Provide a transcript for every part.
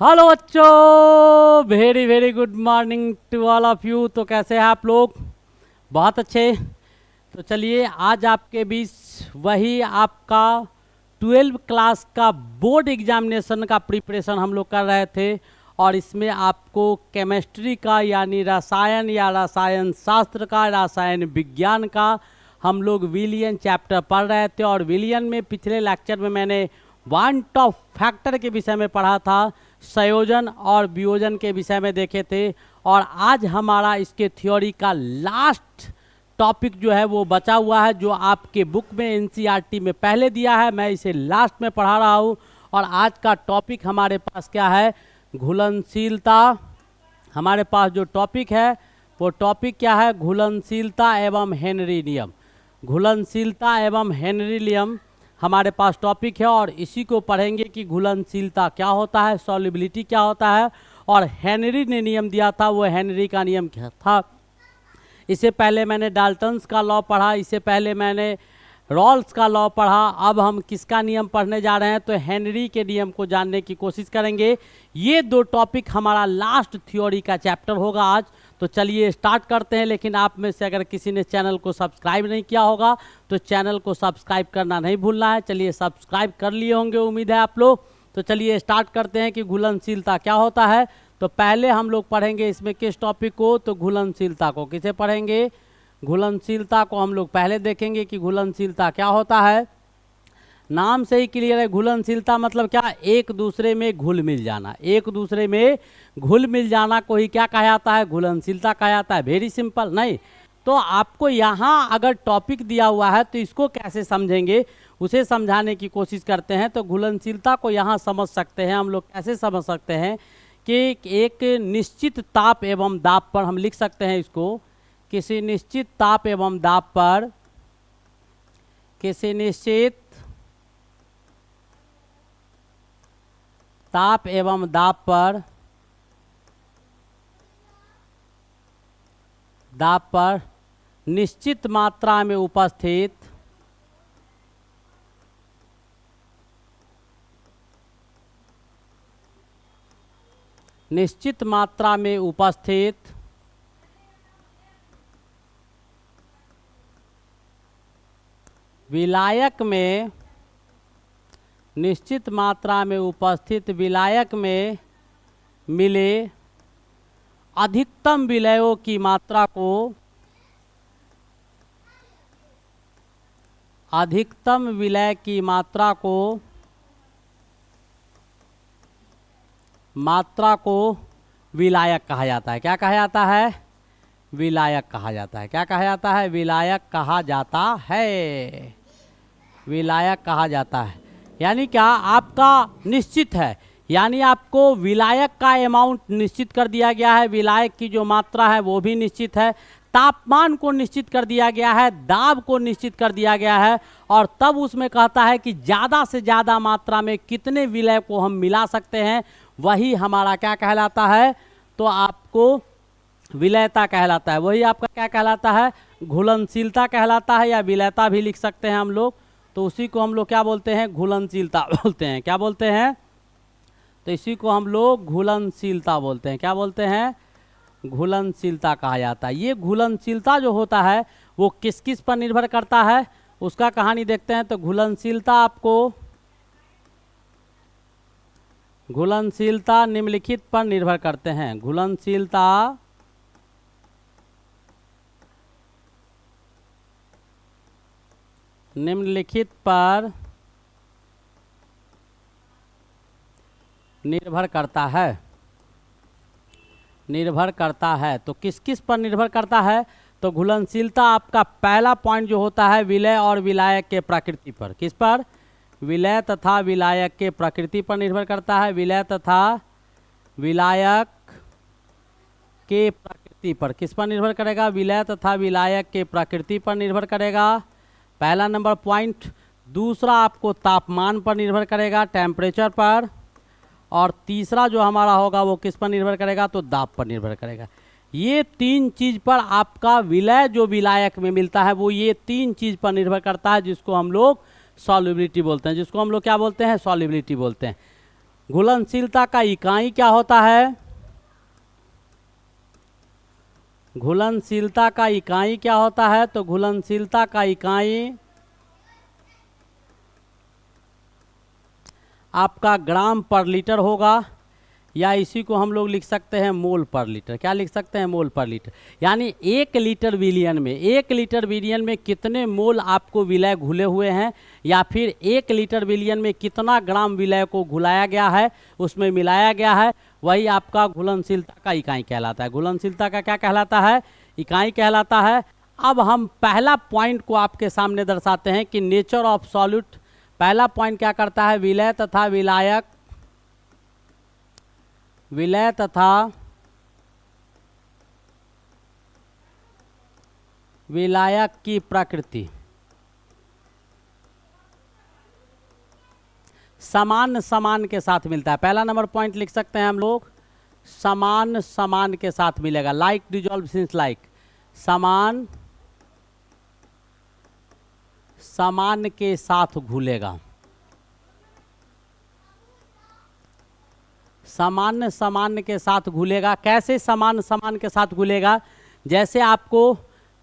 Hello बच्चों, very very good morning to all of you. तो कैसे हैं आप लोग? बहुत अच्छे। तो चलिए, आज आपके बीच वही आपका 12 क्लास का बोर्ड एग्जामिनेशन का प्रिपरेशन हम लोग कर रहे थे, और इसमें आपको केमिस्ट्री का यानी रसायन या रसायन शास्त्र का, रसायन विज्ञान का हम लोग विलियन चैप्टर पढ़ रहे थे। और विलियन में पिछले लेक्चर में मैंने वांट ऑफ फैक्टर के विषय में पढ़ा था, संयोजन और वियोजन के विषय में देखे थे। और आज हमारा इसके थ्योरी का लास्ट टॉपिक जो है वो बचा हुआ है, जो आपके बुक में एनसीईआरटी में पहले दिया है, मैं इसे लास्ट में पढ़ा रहा हूँ। और आज का टॉपिक हमारे पास क्या है? घुलनशीलता। हमारे पास जो टॉपिक है वो टॉपिक क्या है? घुलनशीलता एवं हेनरी नियम। घुलनशीलता एवं हेनरी नियम हमारे पास टॉपिक है, और इसी को पढ़ेंगे कि घुलनशीलता क्या होता है, सॉल्युबिलिटी क्या होता है, और हेनरी ने नियम दिया था, वो हेनरी का नियम क्या था। इससे पहले मैंने डाल्टन्स का लॉ पढ़ा, इससे पहले मैंने रॉल्स का लॉ पढ़ा। अब हम किसका नियम पढ़ने जा रहे हैं? तो हेनरी के नियम को जानने की कोशिश करेंगे। ये दो टॉपिक हमारा लास्ट थ्योरी का चैप्टर होगा आज। तो चलिए स्टार्ट करते हैं। लेकिन आप में से अगर किसी ने चैनल को सब्सक्राइब नहीं किया होगा तो चैनल को सब्सक्राइब करना नहीं भूलना है। चलिए, सब्सक्राइब कर लिए होंगे, उम्मीद है आप लोग। तो चलिए स्टार्ट करते हैं कि घुलनशीलता क्या होता है। तो पहले हम लोग पढ़ेंगे इसमें किस टॉपिक को? तो घुलनशीलता को। किसे पढ़ेंगे? घुलनशीलता को हम लोग पहले देखेंगे कि घुलनशीलता क्या होता है। नाम से ही क्लियर है, घुलनशीलता मतलब क्या? एक दूसरे में घुल मिल जाना। एक दूसरे में घुल मिल जाना को ही क्या कहा जाता है? घुलनशीलता कहा जाता है। Very simple. नहीं तो आपको यहाँ अगर टॉपिक दिया हुआ है तो इसको कैसे समझेंगे, उसे समझाने की कोशिश करते हैं। तो घुलनशीलता को यहाँ समझ सकते हैं हम लोग। कैसे समझ सकते हैं कि एक निश्चित ताप एवं दाब पर हम लिख सकते हैं इसको, किसी निश्चित ताप एवं दाब पर, किसी निश्चित ताप एवं दाब पर, निश्चित मात्रा में उपस्थित विलायक में, निश्चित मात्रा में उपस्थित विलायक में मिले अधिकतम विलयों की मात्रा को, अधिकतम विलय की मात्रा को विलायक कहा जाता है। क्या कहा जाता है? विलायक कहा जाता है। क्या कहा जाता है? विलायक कहा जाता है। विलायक कहा जाता है। यानी क्या? आपका निश्चित है, यानी आपको विलायक का अमाउंट निश्चित कर दिया गया है, विलायक की जो मात्रा है वो भी निश्चित है, तापमान को निश्चित कर दिया गया है, दाब को निश्चित कर दिया गया है, और तब उसमें कहता है कि ज़्यादा से ज़्यादा मात्रा में कितने विलय को हम मिला सकते हैं, वही हमारा क्या कहलाता है? तो आपको विलयता कहलाता है। वही आपका क्या कहलाता है? घुलनशीलता कहलाता है, या विलयता भी लिख सकते हैं हम लोग। तो उसी को हम लोग क्या बोलते हैं? घुलनशीलता बोलते हैं। क्या बोलते हैं? तो इसी को हम लोग घुलनशीलता बोलते हैं। क्या बोलते हैं? घुलनशीलता कहा जाता है। ये घुलनशीलता जो होता है वो किस किस पर निर्भर करता है, उसका कहानी देखते हैं। तो घुलनशीलता निम्नलिखित पर निर्भर करते हैं। घुलनशीलता निम्नलिखित पर निर्भर करता है। तो किस किस पर निर्भर करता है? तो घुलनशीलता आपका पहला पॉइंट जो होता है विलय और विलायक के प्रकृति पर। किस पर? विलय तथा विलायक के प्रकृति पर निर्भर करता है। विलय तथा विलायक के प्रकृति पर। किस पर निर्भर करेगा? विलय तथा विलायक के प्रकृति पर निर्भर करेगा, पहला नंबर पॉइंट। दूसरा आपको तापमान पर निर्भर करेगा, टेम्परेचर पर। और तीसरा जो हमारा होगा वो किस पर निर्भर करेगा? तो दाब पर निर्भर करेगा। ये तीन चीज़ पर आपका विलय जो विलायक में मिलता है वो ये तीन चीज़ पर निर्भर करता है, जिसको हम लोग सॉल्युबिलिटी बोलते हैं। जिसको हम लोग क्या बोलते हैं? सॉल्युबिलिटी बोलते हैं। घुलनशीलता का इकाई क्या होता है? घुलनशीलता का इकाई क्या होता है? तो घुलनशीलता का इकाई आपका ग्राम पर लीटर होगा, या इसी को हम लोग लिख सकते हैं मोल पर लीटर। क्या लिख सकते हैं? मोल पर लीटर। यानी 1 लीटर विलियन में कितने मोल आपको विलय घुले हुए हैं, या फिर 1 लीटर विलियन में कितना ग्राम विलय को घुलाया गया है, उसमें मिलाया गया है, वही आपका घुलनशीलता का इकाई कहलाता है। घुलनशीलता का क्या कहलाता है? इकाई कहलाता है। अब हम पहला पॉइंट को आपके सामने दर्शाते हैं कि नेचर ऑफ सॉल्यूट। पहला पॉइंट क्या करता है? विलय तथा विलायक, विलय तथा विलायक की प्रकृति। समान समान के साथ मिलता है। पहला नंबर पॉइंट लिख सकते हैं हम लोग, समान समान के साथ मिलेगा। लाइक डिजॉल्व सिंस लाइक, समान समान के साथ घुलेगा। समान समान के साथ घुलेगा। कैसे समान समान के साथ घुलेगा? जैसे आपको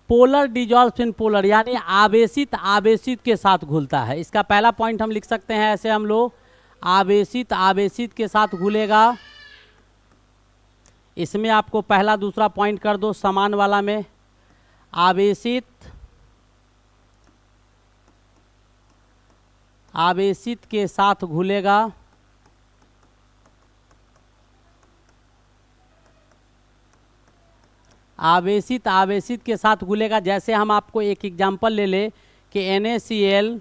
पोलर डिजॉल्व इन पोलर, यानी आवेशित आवेशित के साथ घुलता है। इसका पहला पॉइंट हम लिख सकते हैं ऐसे हम लोग, आवेशित आवेशित के साथ घुलेगा। इसमें आपको पहला दूसरा पॉइंट कर दो समान वाला में, आवेशित आवेशित के साथ घुलेगा। आवेशित आवेशित के साथ घुलेगा। जैसे हम आपको एक एग्जांपल ले ले कि NaCl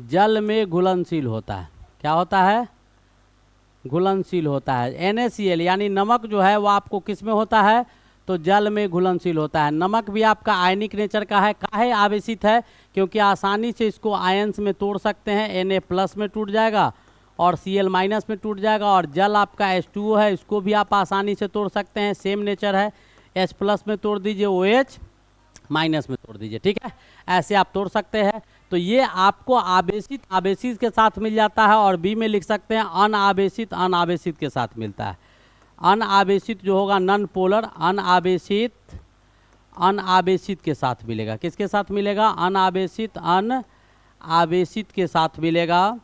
जल में घुलनशील होता है। क्या होता है? घुलनशील होता है। NaCl यानी नमक जो है वो आपको किस में होता है? तो जल में घुलनशील होता है। नमक भी आपका आयनिक नेचर का है। काहे आवेशित है? क्योंकि आसानी से इसको आयंस में तोड़ सकते हैं। Na+ में टूट जाएगा और Cl- में टूट जाएगा। और जल आपका H2O है, इसको भी आप आसानी से तोड़ सकते हैं, सेम नेचर है। H+ में तोड़ दीजिए, OH- में तोड़ दीजिए, ठीक है, ऐसे आप तोड़ सकते हैं। तो ये आपको आवेशित आवेशित के साथ मिल जाता है। और बी में लिख सकते हैं अनावेशित अनावेशित के साथ मिलता है। अनावेशित जो होगा नॉन पोलर, अनावेशित अनावेशित के साथ मिलेगा। किसके साथ मिलेगा? अनावेशित अनावेशित के साथ मिलेगा।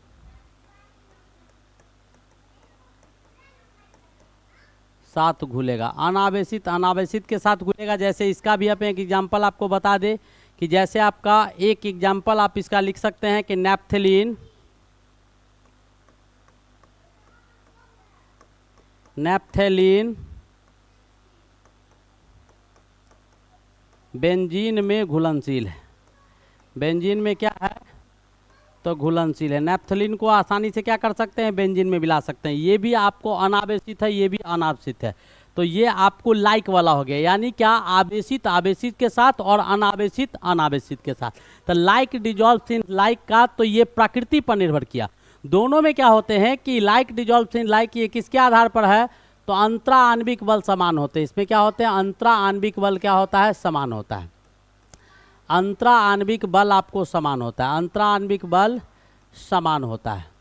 साथ घुलेगा, अनावेशित अनावेशित के साथ घुलेगा। जैसे इसका भी आप एक एग्जांपल आपको बता दे कि जैसे आपका एक एग्जांपल आप इसका लिख सकते हैं कि नैप्थेलीन, नैप्थेलीन बेंजीन में घुलनशील है। बेंजीन में क्या है? तो घुलनशील है। नैप्थेलीन को आसानी से क्या कर सकते हैं? बेंजीन में मिला सकते हैं। ये भी आपको अनावेशित है, ये भी अनावेशित है। तो ये आपको लाइक वाला हो गया, यानी क्या? आवेशित आवेशित के साथ और अनावेशित अनावेशित के साथ। तो लाइक डिजॉल्व इन लाइक का तो ये प्रकृति पर निर्भर किया। दोनों में क्या होते हैं कि लाइक डिजॉल्व इन लाइक, ये किसके आधार पर है? तो अंतरा आणविक बल समान होते हैं। इसमें क्या होते हैं? अंतरा आणविक बल क्या होता है? समान होता है। अंतरा आणविक बल आपको समान होता है। अंतरा आणविक बल समान होता है।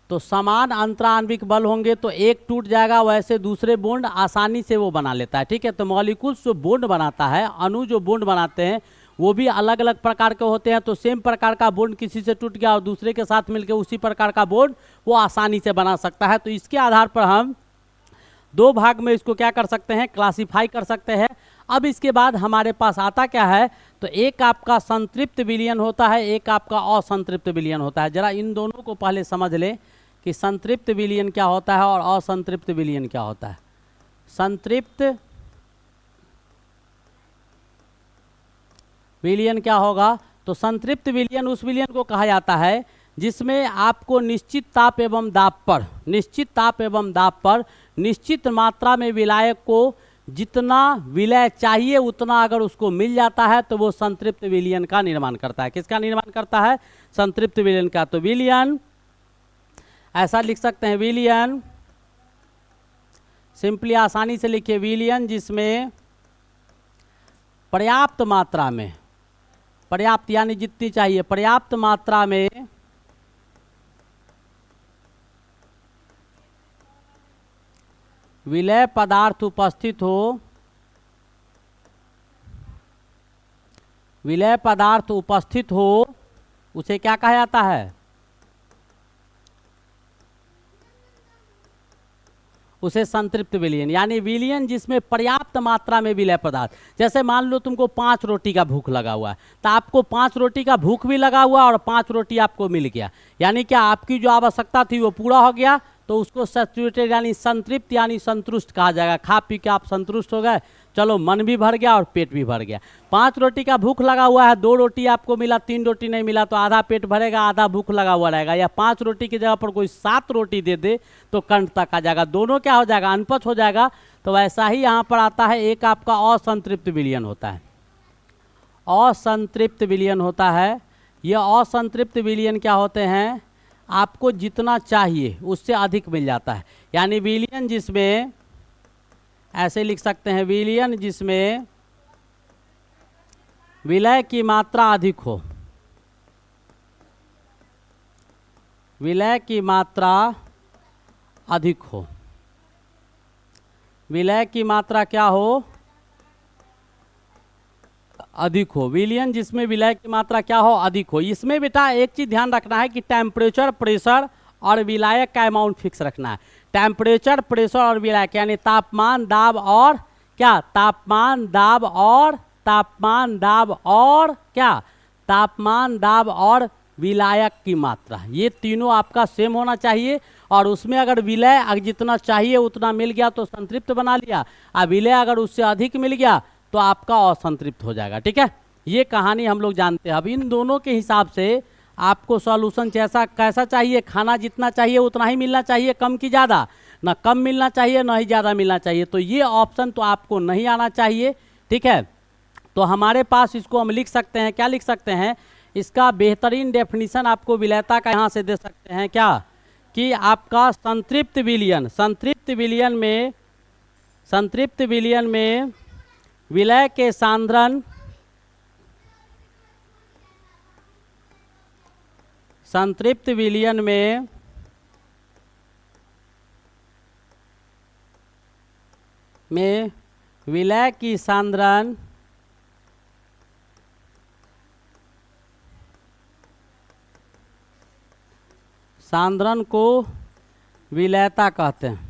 तो समान अंतरा आणविक बल होंगे तो एक टूट जाएगा, वैसे दूसरे बॉन्ड आसानी से वो बना लेता है, ठीक है। तो मॉलिक्यूल्स जो बॉन्ड बनाता है, अणु जो बॉन्ड बनाते हैं, वो भी अलग अलग प्रकार के होते हैं। तो सेम प्रकार का बॉन्ड किसी से टूट गया और दूसरे के साथ मिलकर उसी प्रकार का बॉन्ड वो आसानी से बना सकता है। तो इसके आधार पर हम दो भाग में इसको क्या कर सकते हैं? क्लासिफाई कर सकते हैं। अब इसके बाद हमारे पास आता क्या है? तो एक आपका संतृप्त विलयन होता है, एक आपका असंतृप्त विलयन होता है। जरा इन दोनों को पहले समझ ले कि संतृप्त विलयन क्या होता है और असंतृप्त विलयन क्या होता है। संतृप्त विलयन क्या होगा? तो संतृप्त विलयन उस विलयन को कहा जाता है जिसमें आपको निश्चित ताप एवं दाब पर, निश्चित ताप एवं दाब पर निश्चित मात्रा में विलायक को जितना विलय चाहिए उतना अगर उसको मिल जाता है तो वो संतृप्त विलयन का निर्माण करता है। किसका निर्माण करता है? संतृप्त विलयन का। तो विलयन ऐसा लिख सकते हैं, विलयन सिंपली आसानी से लिखिए, विलयन जिसमें पर्याप्त मात्रा में पर्याप्त यानी जितनी चाहिए, पर्याप्त मात्रा में विलय पदार्थ उपस्थित हो, विलय पदार्थ उपस्थित हो, उसे क्या कहा जाता है? उसे संतृप्त विलयन, यानी विलयन जिसमें पर्याप्त मात्रा में विलय पदार्थ। जैसे मान लो तुमको 5 रोटी का भूख लगा हुआ है, तो आपको 5 रोटी का भूख भी लगा हुआ और 5 रोटी आपको मिल गया, यानी क्या आपकी जो आवश्यकता थी वो पूरा हो गया, तो उसको सैचुरेटेड यानी संतृप्त यानी संतुष्ट कहा जाएगा। खा पी के आप संतुष्ट हो गए, चलो मन भी भर गया और पेट भी भर गया। 5 रोटी का भूख लगा हुआ है, 2 रोटी आपको मिला, 3 रोटी नहीं मिला, तो आधा पेट भरेगा, आधा भूख लगा हुआ रहेगा। या 5 रोटी की जगह पर कोई 7 रोटी दे दे तो कंठ तक आ जाएगा, दोनों क्या हो जाएगा? अनपच हो जाएगा। तो वैसा ही यहाँ पर आता है, एक आपका असंतृप्त विलयन होता है, असंतृप्त विलयन होता है। ये असंतृप्त विलयन क्या होते हैं? आपको जितना चाहिए उससे अधिक मिल जाता है, यानी विलयन जिसमें, ऐसे लिख सकते हैं, विलयन जिसमें विलय की मात्रा अधिक हो, विलय की मात्रा अधिक हो, विलय की मात्रा क्या हो? अधिक हो। विलयन जिसमें विलय की मात्रा क्या हो? अधिक हो। इसमें बेटा एक चीज ध्यान रखना है कि टेम्परेचर, प्रेशर और विलायक का अमाउंट फिक्स रखना है। टेम्परेचर, प्रेशर और विलायक यानी तापमान, दाब और क्या? तापमान, दाब और तापमान, दाब और क्या? तापमान, दाब और विलायक की मात्रा, ये तीनों आपका सेम होना चाहिए। और उसमें अगर विलय जितना चाहिए उतना मिल गया तो संतृप्त बना लिया, और विलय अगर उससे अधिक मिल गया तो आपका असंतृप्त हो जाएगा। ठीक है, ये कहानी हम लोग जानते हैं। अब इन दोनों के हिसाब से आपको सॉल्यूशन कैसा चाहिए? खाना जितना चाहिए उतना ही मिलना चाहिए, कम की ज़्यादा, ना कम मिलना चाहिए ना ही ज़्यादा मिलना चाहिए। तो ये ऑप्शन तो आपको नहीं आना चाहिए। ठीक है, तो हमारे पास इसको हम लिख सकते हैं, क्या लिख सकते हैं? इसका बेहतरीन डेफिनीशन आपको विलयता का यहाँ से दे सकते हैं, क्या? कि आपका संतृप्त विलयन, संतृप्त विलयन में विलय के सांद्रण, संतृप्त विलयन में विलय की सांद्रण को विलयता कहते हैं।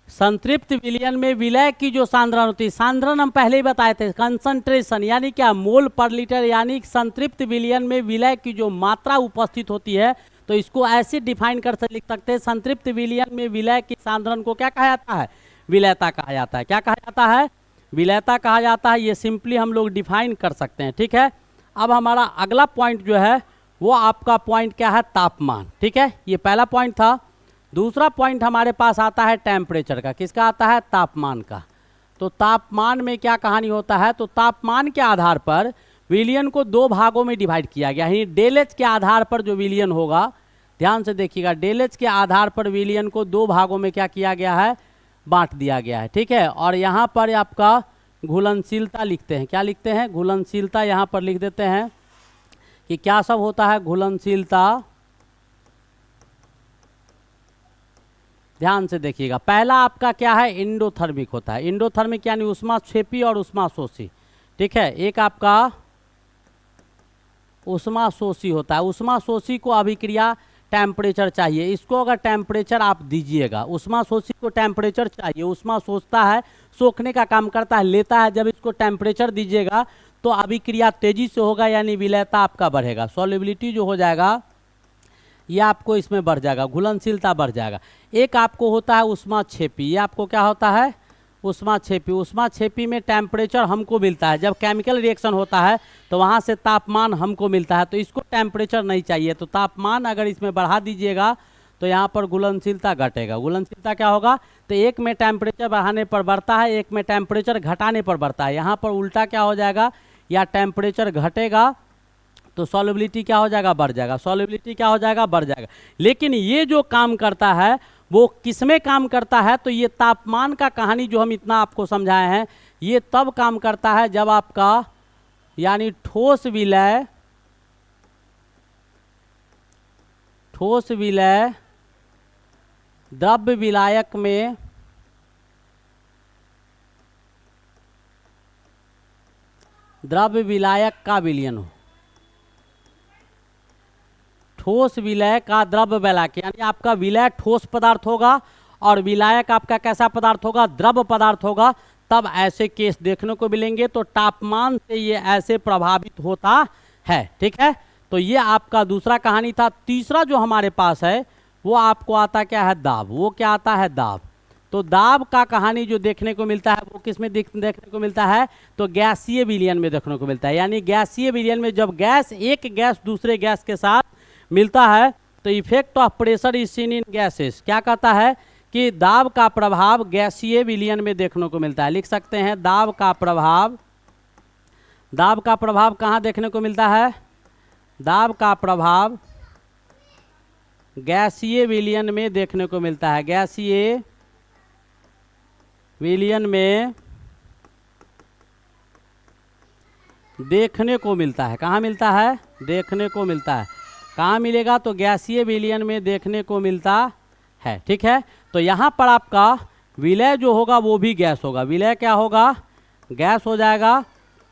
संतृप्त विलयन में विलय की जो सांद्रण होती है, सांद्रण हम पहले ही बताए थे, कंसंट्रेशन यानी क्या? मोल पर लीटर, यानी संतृप्त विलयन में विलय की जो मात्रा उपस्थित होती है, तो इसको ऐसे डिफाइन कर लिख सकते हैं, संतृप्त विलयन में विलय की सांद्रण को क्या कहा जाता है? विलयता कहा जाता है। क्या कहा जाता है? विलयता कहा जाता है। ये सिंपली हम लोग डिफाइन कर सकते हैं। ठीक है, अब हमारा अगला पॉइंट जो है वो आपका पॉइंट क्या है? तापमान। ठीक है, ये पहला पॉइंट था। दूसरा पॉइंट हमारे पास आता है टेम्परेचर का। किसका आता है? तापमान का। तो तापमान में क्या कहानी होता है? तो तापमान के आधार पर विलयन को 2 भागों में डिवाइड किया गया है। डेल एच के आधार पर जो विलयन होगा, ध्यान से देखिएगा, डेल एच के आधार पर विलयन को 2 भागों में क्या किया गया है? बांट दिया गया है। ठीक है, और यहाँ पर आपका घुलनशीलता लिखते हैं। क्या लिखते हैं? घुलनशीलता यहाँ पर लिख देते हैं कि क्या सब होता है? घुलनशीलता। ध्यान से देखिएगा, पहला आपका क्या है? इंडोथर्मिक होता है। इंडोथर्मिक यानी ऊष्माक्षेपी और ऊष्माशोषी। ठीक है, एक आपका ऊष्माशोषी होता है। ऊष्माशोषी को अभिक्रिया टेम्परेचर चाहिए, इसको अगर टेम्परेचर आप दीजिएगा, ऊष्माशोषी को टेम्परेचर चाहिए, ऊष्मा सोचता है, सोखने का काम करता है, लेता है, जब इसको टेम्परेचर दीजिएगा तो अभिक्रिया तेजी से होगा, यानी विलयता आपका बढ़ेगा, सॉल्युबिलिटी जो हो जाएगा ये आपको इसमें बढ़ जाएगा, घुलनशीलता बढ़ जाएगा। एक आपको होता है ऊष्माक्षेपी, ये आपको क्या होता है? ऊष्माक्षेपी। ऊष्माक्षेपी में टेम्परेचर हमको मिलता है, जब केमिकल रिएक्शन होता है तो वहाँ से तापमान हमको मिलता है, तो इसको टेम्परेचर नहीं चाहिए, तो तापमान अगर इसमें बढ़ा दीजिएगा तो यहाँ पर घुलनशीलता घटेगा। घुलनशीलता क्या होगा? तो एक में टेम्परेचर बढ़ाने पर बढ़ता है, एक में टेम्परेचर घटाने पर बढ़ता है। यहाँ पर उल्टा क्या हो जाएगा? या टेम्परेचर घटेगा तो सॉल्युबिलिटी क्या हो जाएगा? बढ़ जाएगा। सॉल्युबिलिटी क्या हो जाएगा? बढ़ जाएगा। लेकिन ये जो काम करता है वो किसमें काम करता है, तो ये तापमान का कहानी जो हम इतना आपको समझाए हैं, ये तब काम करता है जब आपका यानी ठोस विलय द्रव्य विलायक में का विलयन हो। ठोस विलय का द्रव्य विलायक, यानी आपका विलय ठोस पदार्थ होगा और विलायक आपका कैसा पदार्थ होगा, द्रव पदार्थ होगा, तब ऐसे केस देखने को मिलेंगे। तो तापमान से ये ऐसे प्रभावित होता है। ठीक है, तो ये आपका दूसरा कहानी था। तीसरा जो हमारे पास है वो आपको आता क्या है, दाब। वो क्या आता है, दाब। तो दाब का कहानी जो देखने को मिलता है वो किस में देखने को मिलता है, तो गैसीय विलयन में देखने को मिलता है। यानी गैसीय विलयन में जब एक गैस दूसरे गैस के साथ मिलता है तो effect of pressure is seen in gases, क्या कहता है कि दाब का प्रभाव गैसीय विलयन में देखने को मिलता है। लिख सकते हैं दाब का प्रभाव कहाँ देखने को मिलता है, दाब का प्रभाव गैसीय विलयन में देखने को मिलता है। गैसीय विलयन में देखने को मिलता है। कहाँ मिलता है, देखने को मिलता है। कहाँ मिलेगा, तो गैसीय विलयन में देखने को मिलता है। ठीक है, तो यहाँ पर आपका विलय जो होगा वो भी गैस होगा। विलय क्या होगा, गैस हो जाएगा।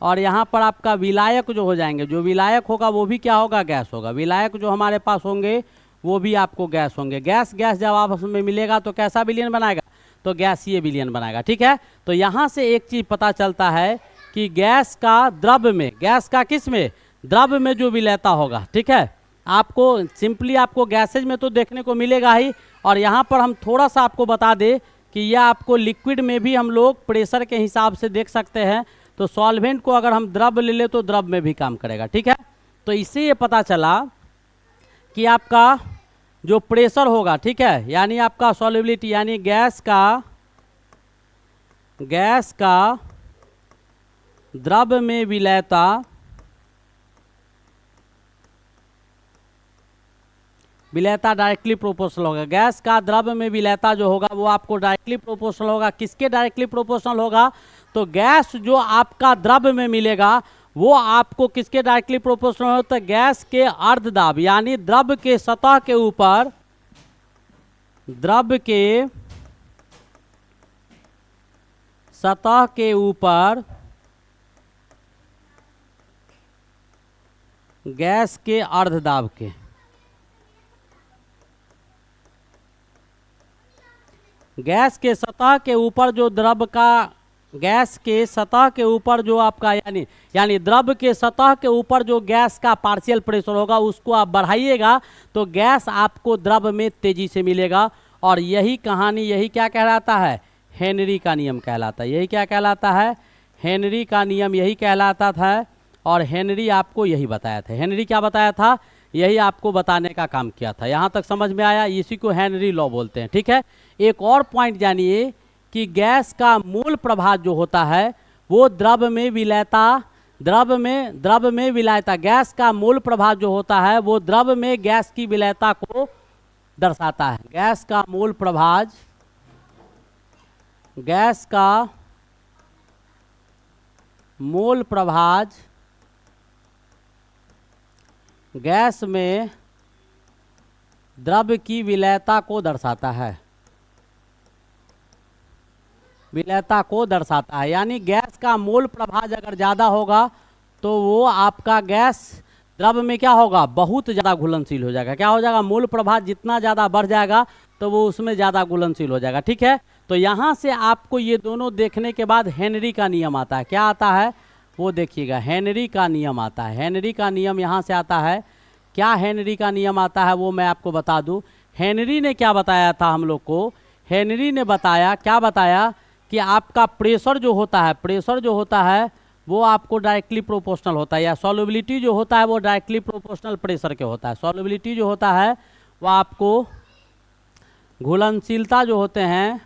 और यहाँ पर आपका विलायक जो हो जाएंगे, जो विलायक होगा वो भी क्या होगा, गैस होगा। विलायक जो हमारे पास होंगे वो भी आपको गैस होंगे। गैस जब आपस में मिलेगा तो कैसा विलयन बनाएगा, तो गैसीय विलयन बनाएगा। ठीक है, तो यहाँ से एक चीज़ पता चलता है कि गैस का द्रव में, गैस का किस में, द्रव में जो विलयता होगा। ठीक है, आपको सिंपली आपको गैसेज में तो देखने को मिलेगा ही, और यहाँ पर हम थोड़ा सा आपको बता दें कि यह आपको लिक्विड में भी हम लोग प्रेशर के हिसाब से देख सकते हैं। तो सॉल्वेंट को अगर हम द्रव ले ले तो द्रव में भी काम करेगा। ठीक है, तो इससे ये पता चला कि आपका जो प्रेशर होगा, ठीक है, यानी आपका सॉल्युबिलिटी, यानी गैस का द्रव में विलयता डायरेक्टली प्रोपोर्शनल होगा। गैस का द्रव में विलयता जो होगा वो आपको डायरेक्टली प्रोपोर्शनल होगा। किसके डायरेक्टली प्रोपोर्शनल होगा, तो गैस जो आपका द्रव में मिलेगा वो आपको किसके डायरेक्टली प्रोपोर्शनल होता है, के सतह के अर्धदाब, यानी द्रव के सतह के ऊपर गैस के अर्धदाब के, गैस के सतह के ऊपर जो द्रव का, गैस के सतह के ऊपर जो आपका यानी द्रव के सतह के ऊपर जो गैस का पार्शियल प्रेशर होगा उसको आप बढ़ाइएगा तो गैस आपको द्रव में तेजी से मिलेगा। और यही कहानी, यही क्या कहलाता है, हेनरी का नियम कहलाता है। यही क्या कहलाता है, हेनरी का नियम यही कहलाता था। और हेनरी आपको यही बताया था। हेनरी क्या बताया था, यही आपको बताने का काम किया था। यहाँ तक समझ में आया, इसी को हेनरी लॉ बोलते हैं। ठीक है, एक और पॉइंट जानिए कि गैस का मूल प्रभाव जो होता है वो द्रव में विलयता, गैस का मूल प्रभाव जो होता है वो द्रव में गैस की विलयता को दर्शाता है। गैस का मूल प्रभाव, गैस में द्रव की विलयता को दर्शाता है, यानी गैस का मोल प्रभाव अगर ज़्यादा होगा तो वो आपका गैस द्रव में क्या होगा, बहुत ज़्यादा घुलनशील हो जाएगा। क्या हो जाएगा, मोल प्रभाव जितना ज़्यादा बढ़ जाएगा तो वो उसमें ज़्यादा घुलनशील हो जाएगा। ठीक है, तो यहाँ से आपको ये दोनों देखने के बाद हेनरी का नियम आता है। क्या आता है वो देखिएगा, हेनरी का नियम आता है। हेनरी का नियम यहाँ से आता है। क्या हेनरी का नियम आता है वो मैं आपको बता दूँ। हेनरी ने क्या बताया था हम लोग को, हेनरी ने बताया, क्या बताया कि आपका प्रेशर जो होता है वो आपको डायरेक्टली प्रोपोर्शनल होता है, या सॉल्युबिलिटी जो होता है वो डायरेक्टली प्रोपोर्शनल प्रेशर के होता है। सॉल्युबिलिटी जो होता है वो आपको, घुलनशीलता जो होते हैं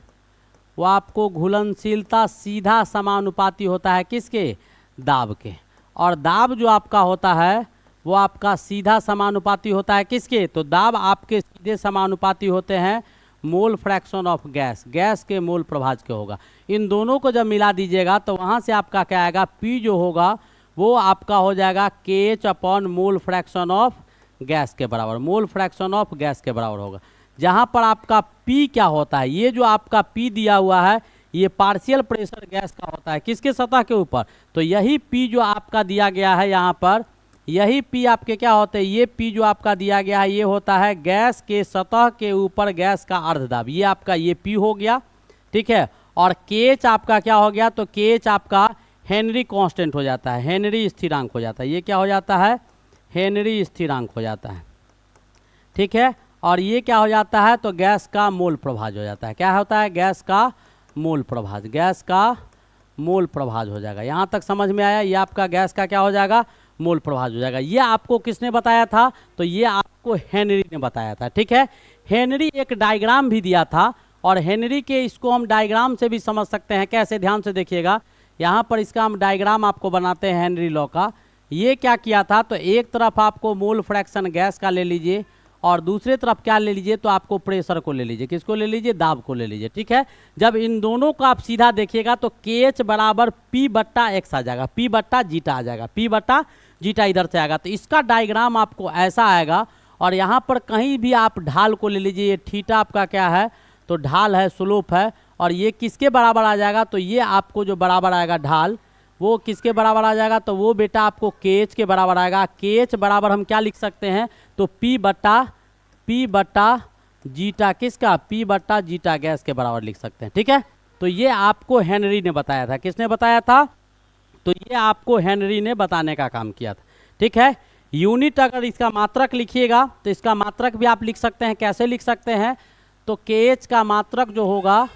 वो आपको, घुलनशीलता सीधा समानुपाती होता है किसके, दाब के। और दाब जो आपका होता है वो आपका सीधा समानुपाती होता है किसके, तो दाब आपके सीधे समानुपाती होते हैं mole fraction of gas, gas के मोल प्रभाज्य होगा। इन दोनों को जब मिला दीजिएगा तो वहाँ से आपका क्या आएगा, P जो होगा वो आपका हो जाएगा KH upon mole fraction of gas के बराबर, मोल फ्रैक्शन ऑफ गैस के बराबर होगा। जहाँ पर आपका P क्या होता है, ये जो आपका P दिया हुआ है ये पार्शियल प्रेशर गैस का होता है, किसके सतह के ऊपर, तो यही P जो आपका दिया गया है यहाँ पर, यही P आपके क्या होते हैं, ये P जो आपका दिया गया है ये होता है गैस के सतह के ऊपर गैस का अर्धदाब, ये आपका ये P हो गया, ठीक है। और KH आपका क्या हो गया, तो KH आपका हेनरी कांस्टेंट हो जाता है, हेनरी स्थिरांक हो जाता है, ये क्या हो जाता है, हेनरी स्थिरांक हो जाता है, ठीक है। और ये क्या हो जाता है, तो गैस का मोल प्रभाज्य हो जाता है, क्या होता है, गैस का मोल प्रभाज्य, गैस का मोल प्रभाज्य हो जाएगा। यहाँ तक समझ में आया, ये आपका गैस का क्या हो जाएगा, मोल प्रभाज्य हो जाएगा। ये आपको किसने बताया था, तो ये आपको हेनरी ने बताया था, ठीक है। हेनरी एक डायग्राम भी दिया था, और हेनरी के इसको हम डायग्राम से भी समझ सकते हैं, कैसे, ध्यान से देखिएगा। यहाँ पर इसका हम डायग्राम आपको बनाते हैं हेनरी लॉ का। ये क्या किया था, तो एक तरफ आपको मोल फ्रैक्शन गैस का ले लीजिए, और दूसरे तरफ क्या ले लीजिए, तो आपको प्रेशर को ले लीजिए, किसको ले लीजिए, दाब को ले लीजिए, ठीक है। जब इन दोनों को आप सीधा देखिएगा तो KH बराबर P बट्टा X आ जाएगा, P बट्टा जीटा आ जाएगा, P बट्टा जीटा इधर से आएगा, तो इसका डायग्राम आपको ऐसा आएगा। और यहाँ पर कहीं भी आप ढाल को ले लीजिए, ये थीटा आपका क्या है, तो ढाल है, स्लोप है, और ये किसके बराबर आ जाएगा, तो ये आपको जो बराबर आएगा ढाल, वो किसके बराबर आ जाएगा, तो वो बेटा आपको KH के बराबर आएगा। KH बराबर हम क्या लिख सकते हैं, तो P बट्टा जीटा, किसका, P बट्टा जीटा गैस के बराबर लिख सकते हैं, ठीक है। तो ये आपको हेनरी ने बताया था, किसने बताया था, तो ये आपको हेनरी ने बताने का काम किया था, ठीक है। यूनिट अगर इसका मात्रक लिखिएगा तो इसका मात्रक भी आप लिख सकते हैं, कैसे लिख सकते हैं, तो KH का मात्रक जो होगा,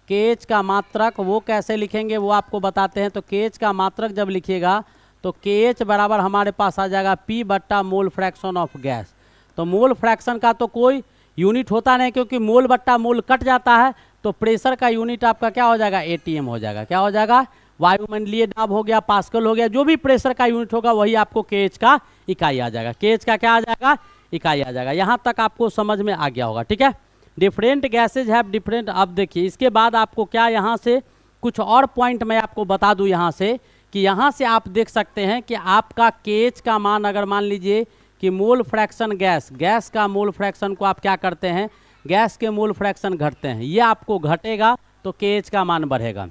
KH का मात्रक वो कैसे लिखेंगे वो आपको बताते हैं। तो KH का मात्रक जब लिखिएगा तो KH बराबर हमारे पास आ जाएगा P बट्टा मोल फ्रैक्शन ऑफ गैस। तो मोल फ्रैक्शन का तो कोई यूनिट होता नहीं, क्योंकि मोल बट्टा मोल कट जाता है, तो प्रेशर का यूनिट आपका क्या हो जाएगा, ATM हो जाएगा, क्या हो जाएगा, वायुमंडलीय दाब हो गया, पास्कल हो गया, जो भी प्रेशर का यूनिट होगा वही आपको KH का इकाई आ जाएगा, KH का क्या आ जाएगा, इकाई आ जाएगा। यहाँ तक आपको समझ में आ गया होगा, ठीक है। डिफरेंट गैसेज हैव डिफरेंट, अब देखिए इसके बाद आपको क्या, यहाँ से कुछ और पॉइंट मैं आपको बता दूँ यहाँ से, कि यहाँ से आप देख सकते हैं कि आपका KH का मान, अगर मान लीजिए कि मोल फ्रैक्शन गैस, गैस का मोल फ्रैक्शन को आप क्या करते हैं, गैस के मोल फ्रैक्शन घटते हैं, ये आपको घटेगा तो KH का मान बढ़ेगा,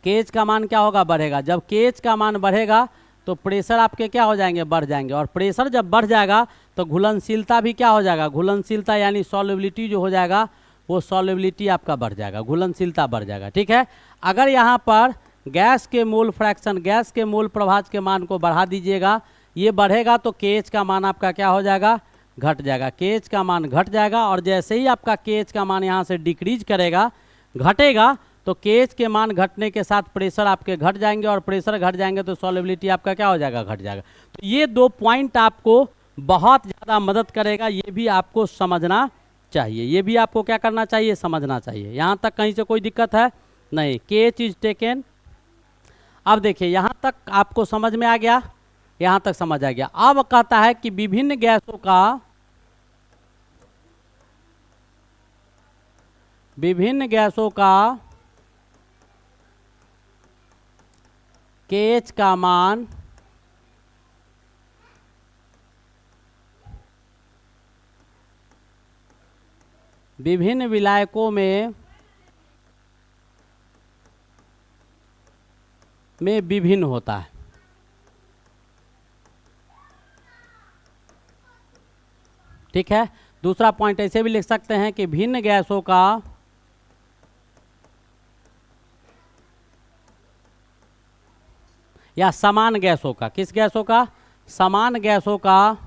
KH का मान क्या होगा, बढ़ेगा। जब KH का मान बढ़ेगा तो प्रेशर आपके क्या हो जाएंगे, बढ़ जाएंगे, और प्रेशर जब बढ़ जाएगा तो घुलनशीलता भी क्या हो जाएगा, घुलनशीलता यानी सॉल्युबिलिटी जो हो जाएगा वो सॉल्युबिलिटी आपका बढ़ जाएगा, घुलनशीलता बढ़ जाएगा, ठीक है। अगर यहाँ पर गैस के मोल फ्रैक्शन, गैस के मोल प्रभाज्य के मान को बढ़ा दीजिएगा, ये बढ़ेगा तो KH का मान आपका क्या हो जाएगा, घट जाएगा, KH का मान घट जाएगा। और जैसे ही आपका KH का मान यहाँ से डिक्रीज करेगा, घटेगा, तो KH के मान घटने के साथ प्रेशर आपके घट जाएंगे, और प्रेशर घट जाएंगे तो सॉल्युबिलिटी आपका क्या हो जाएगा, घट जाएगा। तो ये दो पॉइंट आपको बहुत ज़्यादा मदद करेगा, ये भी आपको समझना चाहिए, ये भी आपको क्या करना चाहिए, समझना चाहिए। यहाँ तक कहीं से कोई दिक्कत है नहीं, KH इज टेकन। अब देखिए यहाँ तक आपको समझ में आ गया, यहाँ तक समझ आ गया। अब कहता है कि विभिन्न गैसों का KH का मान विभिन्न विलायकों में विभिन्न होता है, ठीक है। दूसरा पॉइंट ऐसे भी लिख सकते हैं कि भिन्न गैसों का या समान गैसों का, किस गैसों का, समान गैसों का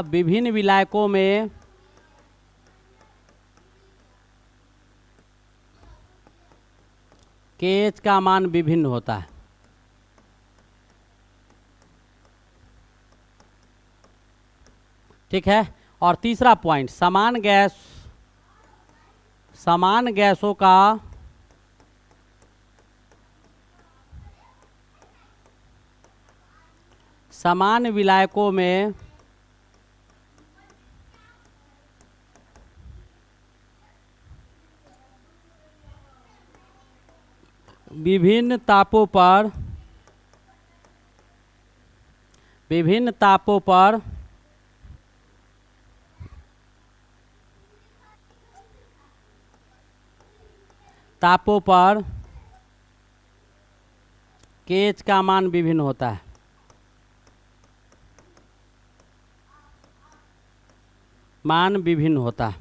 विभिन्न विलायकों में KH का मान विभिन्न होता है, ठीक है। और तीसरा पॉइंट, समान गैसों का समान विलायकों में विभिन्न तापों पर KH का मान विभिन्न होता है। मान विभिन्न होता है।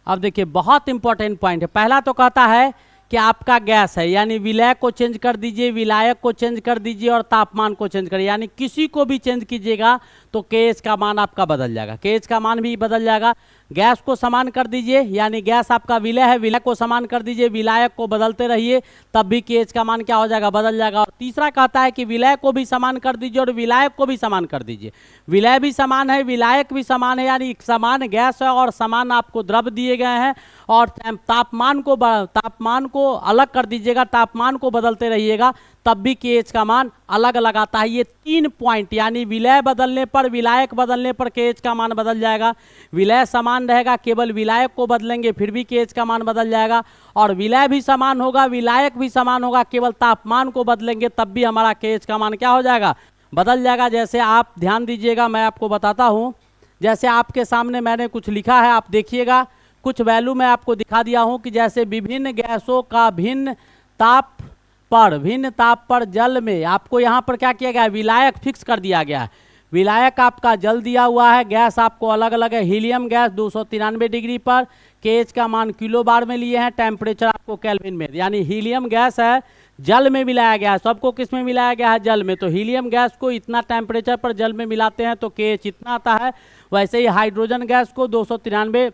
अब देखिए बहुत इंपॉर्टेंट पॉइंट है। पहला तो कहता है कि आपका गैस है, यानी विलय को चेंज कर दीजिए, विलायक को चेंज कर दीजिए और तापमान को चेंज करिए, यानी किसी को भी चेंज कीजिएगा तो KH का मान आपका बदल जाएगा। KH का मान भी बदल जाएगा। गैस को समान कर दीजिए, यानी गैस आपका विलय है, विलय को समान कर दीजिए, विलायक को बदलते रहिए, तब भी KH का मान क्या हो जाएगा, बदल जाएगा। और तीसरा कहता है कि विलय को भी समान कर दीजिए और विलायक को भी समान कर दीजिए। विलय भी समान है, विलायक भी समान है, यानी समान गैस है और समान आपको द्रव दिए गए हैं। और तापमान को अलग कर दीजिएगा, तापमान को बदलते रहिएगा, तब भी KH का मान अलग अलग आता है। ये 3 पॉइंट, यानी विलय बदलने पर, विलायक बदलने पर KH का मान बदल जाएगा। विलय समान रहेगा, केवल विलायक को बदलेंगे फिर भी KH का मान बदल जाएगा। और विलय भी समान होगा, विलायक भी समान होगा, केवल तापमान को बदलेंगे तब भी हमारा KH का मान क्या हो जाएगा, बदल जाएगा। जैसे आप ध्यान दीजिएगा, मैं आपको बताता हूँ। जैसे आपके सामने मैंने कुछ लिखा है, आप देखिएगा। कुछ वैल्यू मैं आपको दिखा दिया हूँ कि जैसे विभिन्न गैसों का भिन्न ताप पर जल में, आपको यहाँ पर क्या किया गया है, विलायक फिक्स कर दिया गया है। विलायक आपका जल दिया हुआ है, गैस आपको अलग अलग है। हीलियम गैस 293 डिग्री पर, KH का मान किलो बार में लिए हैं, टेम्परेचर आपको केल्विन में, यानी हीलियम गैस है, जल में मिलाया गया है। सबको किस में मिलाया गया है, जल में। तो हीलियम गैस को इतना टेम्परेचर पर जल में मिलाते हैं तो KH इतना आता है। वैसे ही हाइड्रोजन गैस को 293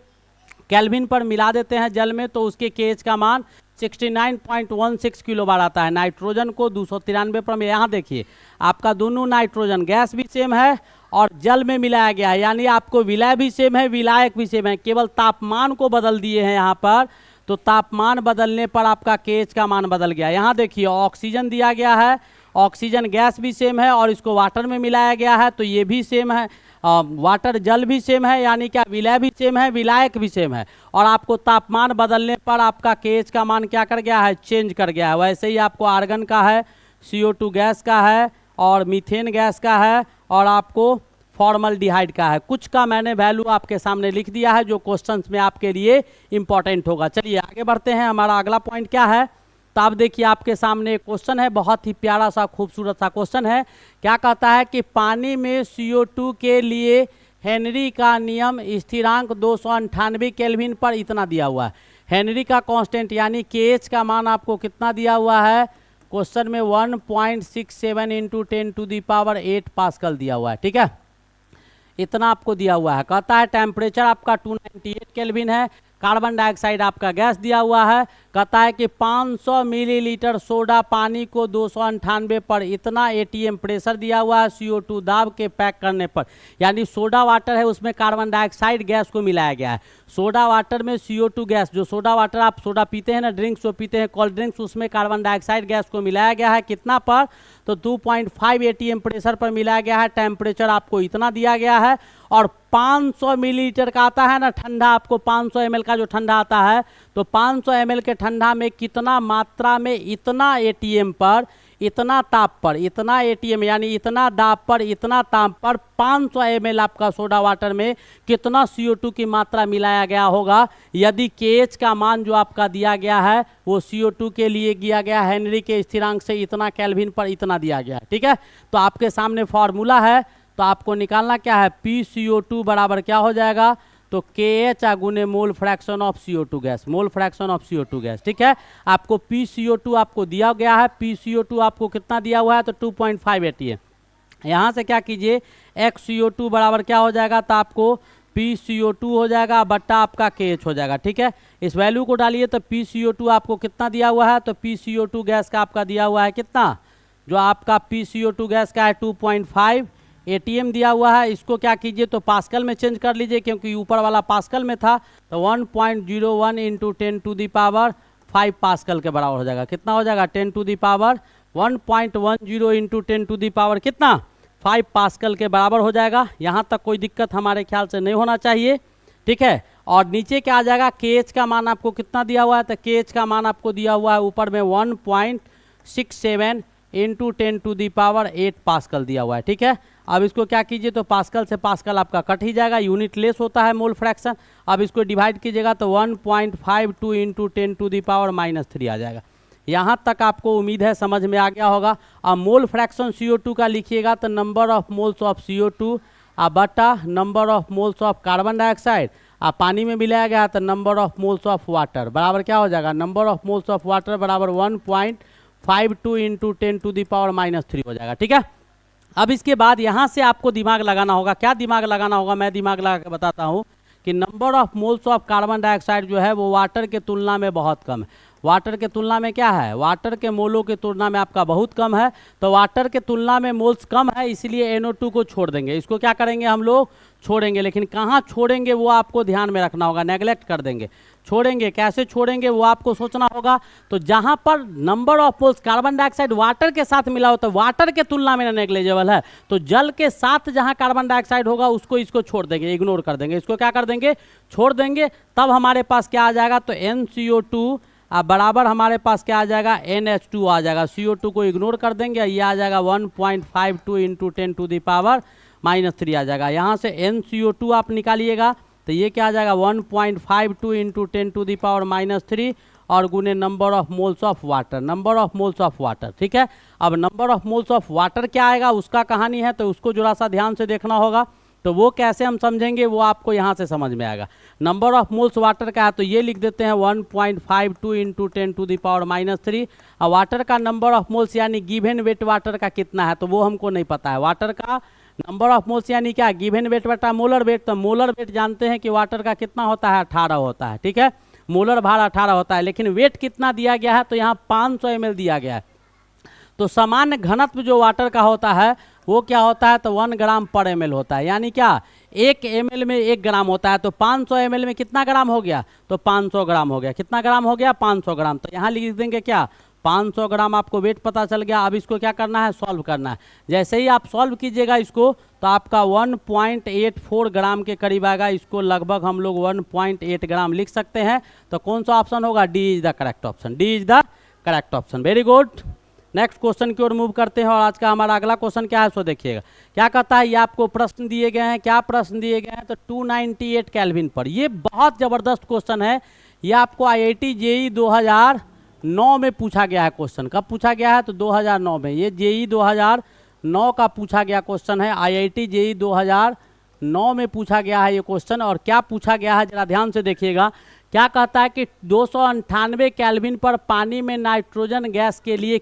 केल्विन पर मिला देते हैं जल में, तो उसके KH का मान 69.16 किलो बार आता है। नाइट्रोजन को 293 पर, यहाँ देखिए आपका दोनों नाइट्रोजन गैस भी सेम है और जल में मिलाया गया है, यानी आपको विलय भी सेम है, विलायक भी सेम है, केवल तापमान को बदल दिए हैं यहाँ पर। तो तापमान बदलने पर आपका KH का मान बदल गया। यहाँ देखिए ऑक्सीजन दिया गया है, ऑक्सीजन गैस भी सेम है और इसको वाटर में मिलाया गया है, तो ये भी सेम है। वाटर जल भी सेम है, यानी क्या विलय भी सेम है, विलायक भी सेम है। और आपको तापमान बदलने पर आपका KH का मान क्या कर गया है, चेंज कर गया है। वैसे ही आपको आर्गन का है, CO2 गैस का है और मीथेन गैस का है और आपको फॉर्मल्डिहाइड का है। कुछ का मैंने वैल्यू आपके सामने लिख दिया है जो क्वेश्चंस में आपके लिए इंपॉर्टेंट होगा। चलिए आगे बढ़ते हैं। हमारा अगला पॉइंट क्या है, तो आप देखिए आपके सामने एक क्वेश्चन है, बहुत ही प्यारा सा खूबसूरत सा क्वेश्चन है। क्या कहता है कि पानी में CO2 के लिए हेनरी का नियम स्थिरांक 298 केल्विन पर इतना दिया हुआ है। हेनरी का कांस्टेंट यानी KH का मान आपको कितना दिया हुआ है, क्वेश्चन में 1.67 इंटू 10⁸ पास्कल दिया हुआ है। ठीक है, इतना आपको दिया हुआ है। कहता है टेम्परेचर आपका 298 केल्विन है, कार्बन डाइऑक्साइड आपका गैस दिया हुआ है। कहता है कि 500 मिलीलीटर सोडा पानी को 298 पर इतना ATM प्रेशर दिया हुआ है CO2 दाब के पैक करने पर, यानी सोडा वाटर है उसमें कार्बन डाइऑक्साइड गैस को मिलाया गया है। सोडा वाटर में CO2 गैस, जो सोडा वाटर आप सोडा पीते हैं ना, ड्रिंक्स जो पीते हैं कोल्ड ड्रिंक्स, उसमें कार्बन डाइऑक्साइड गैस को मिलाया गया है। कितना पर, तो 2.5 ATM प्रेशर पर मिलाया गया है। टेम्परेचर आपको इतना दिया गया है और 500 मिलीलीटर का आता है ना ठंडा, आपको 500 ml का जो ठंडा आता है, तो 500 ml के ठंडा में कितना मात्रा में इतना ATM पर, इतना ताप पर, इतना ATM यानी इतना दाब पर, इतना ताप पर 500 ml आपका सोडा वाटर में कितना CO2 की मात्रा मिलाया गया होगा। यदि KH का मान जो आपका दिया गया है वो CO2 के लिए दिया गया हेनरी के स्थिरांक से इतना केल्विन पर इतना दिया गया है। ठीक है, तो आपके सामने फॉर्मूला है, तो आपको निकालना क्या है, PCO2 बराबर क्या हो जाएगा, तो KH गुने mole fraction of CO2 gas, mole fraction of CO2 gas. ठीक है, आपको PCO2 आपको दिया गया है, PCO2 आपको कितना दिया हुआ है, तो 2.5 ATM। यहाँ से क्या कीजिए, XCO2 बराबर क्या हो जाएगा, तो आपको PCO2 हो जाएगा बट्टा आपका KH हो जाएगा। ठीक है, इस वैल्यू को डालिए तो PCO2 आपको कितना दिया हुआ है, तो PCO2 गैस का आपका दिया हुआ है कितना, जो आपका PCO2 गैस का है 2.5 ATM दिया हुआ है। इसको क्या कीजिए, तो पास्कल में चेंज कर लीजिए क्योंकि ऊपर वाला पास्कल में था, तो 1.01 इंटू 10⁻⁴ 1.5 पास्कल के बराबर हो जाएगा। कितना हो जाएगा? 10 to the power 1.10 into 10 to the power कितना? 5 पास्कल के बराबर हो जाएगा। यहाँ तक कोई दिक्कत हमारे ख्याल से नहीं होना चाहिए, ठीक है। और नीचे क्या आ जाएगा? KH का मान आपको कितना दिया हुआ है? तो KH का मान आपको दिया हुआ है ऊपर में 1.67 into 10 to the power 8 pascal दिया हुआ है, ठीक है। अब इसको क्या कीजिए तो पास्कल से पास्कल आपका कट ही जाएगा, यूनिट लेस होता है मोल फ्रैक्शन। अब इसको डिवाइड कीजिएगा तो 1.52 इंटू 10 टू दी पावर -3 आ जाएगा। यहाँ तक आपको उम्मीद है समझ में आ गया होगा। अब मोल फ्रैक्शन CO2 का लिखिएगा तो number of moles of CO2 बटा number of moles of carbon dioxide पानी में मिलाया गया तो number of moles of water बराबर क्या हो जाएगा? Number of moles of water बराबर 1.52 इंटू 10 टू दी पावर -3 हो जाएगा, ठीक है। अब इसके बाद यहाँ से आपको दिमाग लगाना होगा। क्या दिमाग लगाना होगा? मैं दिमाग लगा के बताता हूँ कि number of moles of carbon dioxide जो है वो वाटर के तुलना में बहुत कम है। वाटर के तुलना में क्या है? वाटर के मोलों के तुलना में आपका बहुत कम है। तो वाटर के तुलना में मोल्स कम है, इसलिए NO2 को छोड़ देंगे। इसको क्या करेंगे हम लोग? छोड़ेंगे। लेकिन कहाँ छोड़ेंगे वो आपको ध्यान में रखना होगा, नेगलेक्ट कर देंगे। छोड़ेंगे कैसे छोड़ेंगे वो आपको सोचना होगा। तो जहाँ पर number of moles carbon dioxide water के साथ मिला हो तो वाटर के तुलना में नेग्लिजिबल है, तो जल के साथ जहाँ कार्बन डाइऑक्साइड होगा उसको इसको छोड़ देंगे, इग्नोर कर देंगे। इसको क्या कर देंगे? छोड़ देंगे। तब हमारे पास क्या आ जाएगा? तो NCO2 बराबर हमारे पास क्या आ जाएगा? NH2 आ जाएगा। CO2 को इग्नोर कर देंगे, ये आ जाएगा 1.52 इंटू 10 टू दी पावर -3 आ जाएगा। यहाँ से NCO2 आप निकालिएगा तो ये क्या आ जाएगा? 1.52 इंटू 10 टू दी पावर -3 और गुने number of moles of water, number of moles of water, ठीक है। अब number of moles of water क्या आएगा उसका कहानी है, तो उसको जरा सा ध्यान से देखना होगा। तो वो कैसे हम समझेंगे वो आपको यहाँ से समझ में आएगा। नंबर ऑफ मोल्स वाटर का है तो ये लिख देते हैं 1.52 इंटू 10 टू दी पावर -3। और वाटर का नंबर ऑफ मोल्स यानी गिवन वेट वाटर का कितना है तो वो हमको नहीं पता है। वाटर का नंबर ऑफ मोल्स यानी क्या? गिवन वेट बटा मोलर वेट। तो मोलर वेट जानते हैं कि वाटर का कितना होता है? 18 होता है, ठीक है। मोलर भार 18 होता है, लेकिन वेट कितना दिया गया है? तो यहाँ 500 ml दिया गया है। तो सामान्य घनत्व जो वाटर का होता है वो क्या होता है? तो 1 ग्राम पर ml होता है। यानी क्या? 1 ml में 1 ग्राम होता है। तो 500 ml में कितना ग्राम हो गया? तो 500 ग्राम हो गया। कितना ग्राम हो गया? 500 ग्राम। तो यहाँ लिख देंगे क्या? 500 ग्राम। आपको वेट पता चल गया। अब इसको क्या करना है? सॉल्व करना है। जैसे ही आप सॉल्व कीजिएगा इसको तो आपका 1.84 ग्राम के करीब आएगा। इसको लगभग हम लोग 1.8 ग्राम लिख सकते हैं। तो कौन सा ऑप्शन होगा? D is the correct option. D is the correct option. Very good. Next question की ओर मूव करते हैं और आज का हमारा अगला क्वेश्चन क्या है सो देखिएगा। क्या कहता है? ये आपको प्रश्न दिए गए हैं। क्या प्रश्न दिए गए हैं? तो 298 केल्विन पर। ये बहुत जबरदस्त क्वेश्चन है। ये आपको IIT JEE 2009 में पूछा गया है क्वेश्चन। कब पूछा गया है? तो 2009 में। ये JEE 2009 का पूछा गया क्वेश्चन है। IIT JEE 2009 में पूछा गया है ये क्वेश्चन। और क्या पूछा गया है जरा ध्यान से देखिएगा। क्या कहता है कि 298 केल्विन पर पानी में नाइट्रोजन गैस के लिए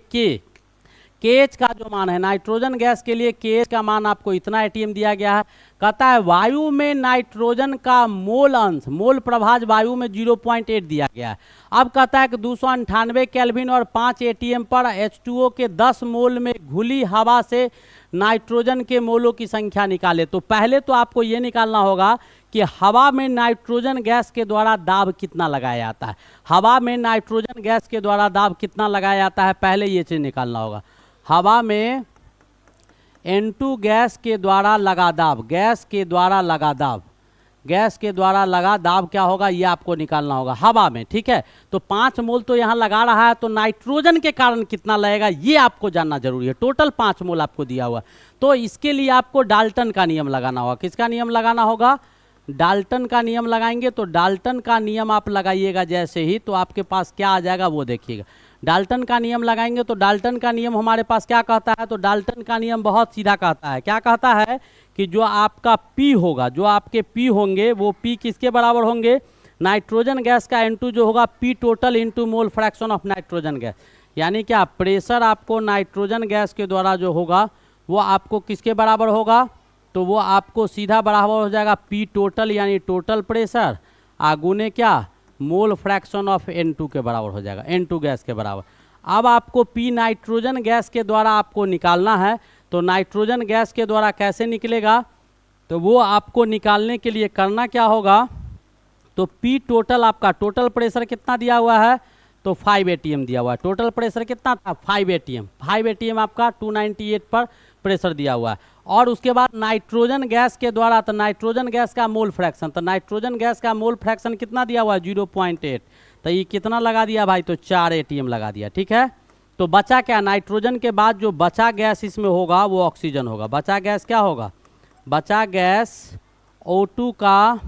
KH का जो मान है, नाइट्रोजन गैस के लिए KH का मान आपको इतना ATM दिया गया है। कहता है वायु में नाइट्रोजन का मोल अंश, मोल प्रभाज वायु में 0.8 दिया गया है। अब कहता है कि 298 केल्विन और 5 ATM पर H2O के 10 मोल में घुली हवा से नाइट्रोजन के मोलों की संख्या निकाले। तो पहले तो आपको ये निकालना होगा कि हवा में नाइट्रोजन गैस के द्वारा दाब कितना लगाया जाता है। हवा में नाइट्रोजन गैस के द्वारा दाब कितना लगाया जाता है, पहले ये चीज़ निकालना होगा। हवा में N2 गैस के द्वारा लगा दाब, गैस के द्वारा लगा दाब, गैस के द्वारा लगा दाब क्या होगा ये आपको निकालना होगा हवा में, ठीक है। तो 5 मोल तो यहाँ लगा रहा है, तो नाइट्रोजन के कारण कितना लगेगा ये आपको जानना जरूरी है। टोटल 5 मोल आपको दिया हुआ, तो इसके लिए आपको डाल्टन का नियम लगाना होगा। किसका नियम लगाना होगा? डाल्टन का नियम लगाएंगे। तो डाल्टन का नियम आप लगाइएगा जैसे ही, तो आपके पास क्या आ जाएगा वो देखिएगा। डाल्टन का नियम लगाएंगे तो डाल्टन का नियम हमारे पास क्या कहता है? तो डाल्टन का नियम बहुत सीधा कहता है। क्या कहता है कि जो आपका P होगा, जो आपके P होंगे वो P किसके बराबर होंगे? नाइट्रोजन गैस का N2 जो होगा P total into mole fraction of nitrogen gas. यानी क्या प्रेशर आपको नाइट्रोजन गैस के द्वारा जो होगा वो आपको किसके बराबर होगा? तो वो आपको सीधा बराबर हो जाएगा P टोटल यानी टोटल प्रेशर आगुने क्या मोल फ्रैक्शन ऑफ N2 के बराबर हो जाएगा, N2 गैस के बराबर। अब आपको P नाइट्रोजन गैस के द्वारा आपको निकालना है। तो नाइट्रोजन गैस के द्वारा कैसे निकलेगा? तो वो आपको निकालने के लिए करना क्या होगा? तो P टोटल आपका टोटल प्रेशर कितना दिया हुआ है? तो 5 एटीएम दिया हुआ है। टोटल प्रेशर कितना था 5 एटीएम। 5 एटीएम आपका 298 पर प्रेशर दिया हुआ है। और उसके बाद नाइट्रोजन गैस के द्वारा, तो नाइट्रोजन गैस का मोल फ्रैक्शन, तो नाइट्रोजन गैस का मोल फ्रैक्शन कितना दिया हुआ है 0.8। तो ये कितना लगा दिया भाई, तो 4 एटीएम लगा दिया। ठीक है, तो बचा क्या, नाइट्रोजन के बाद जो बचा गैस इसमें होगा वो ऑक्सीजन होगा। बचा गैस क्या होगा, बचा गैस O2 का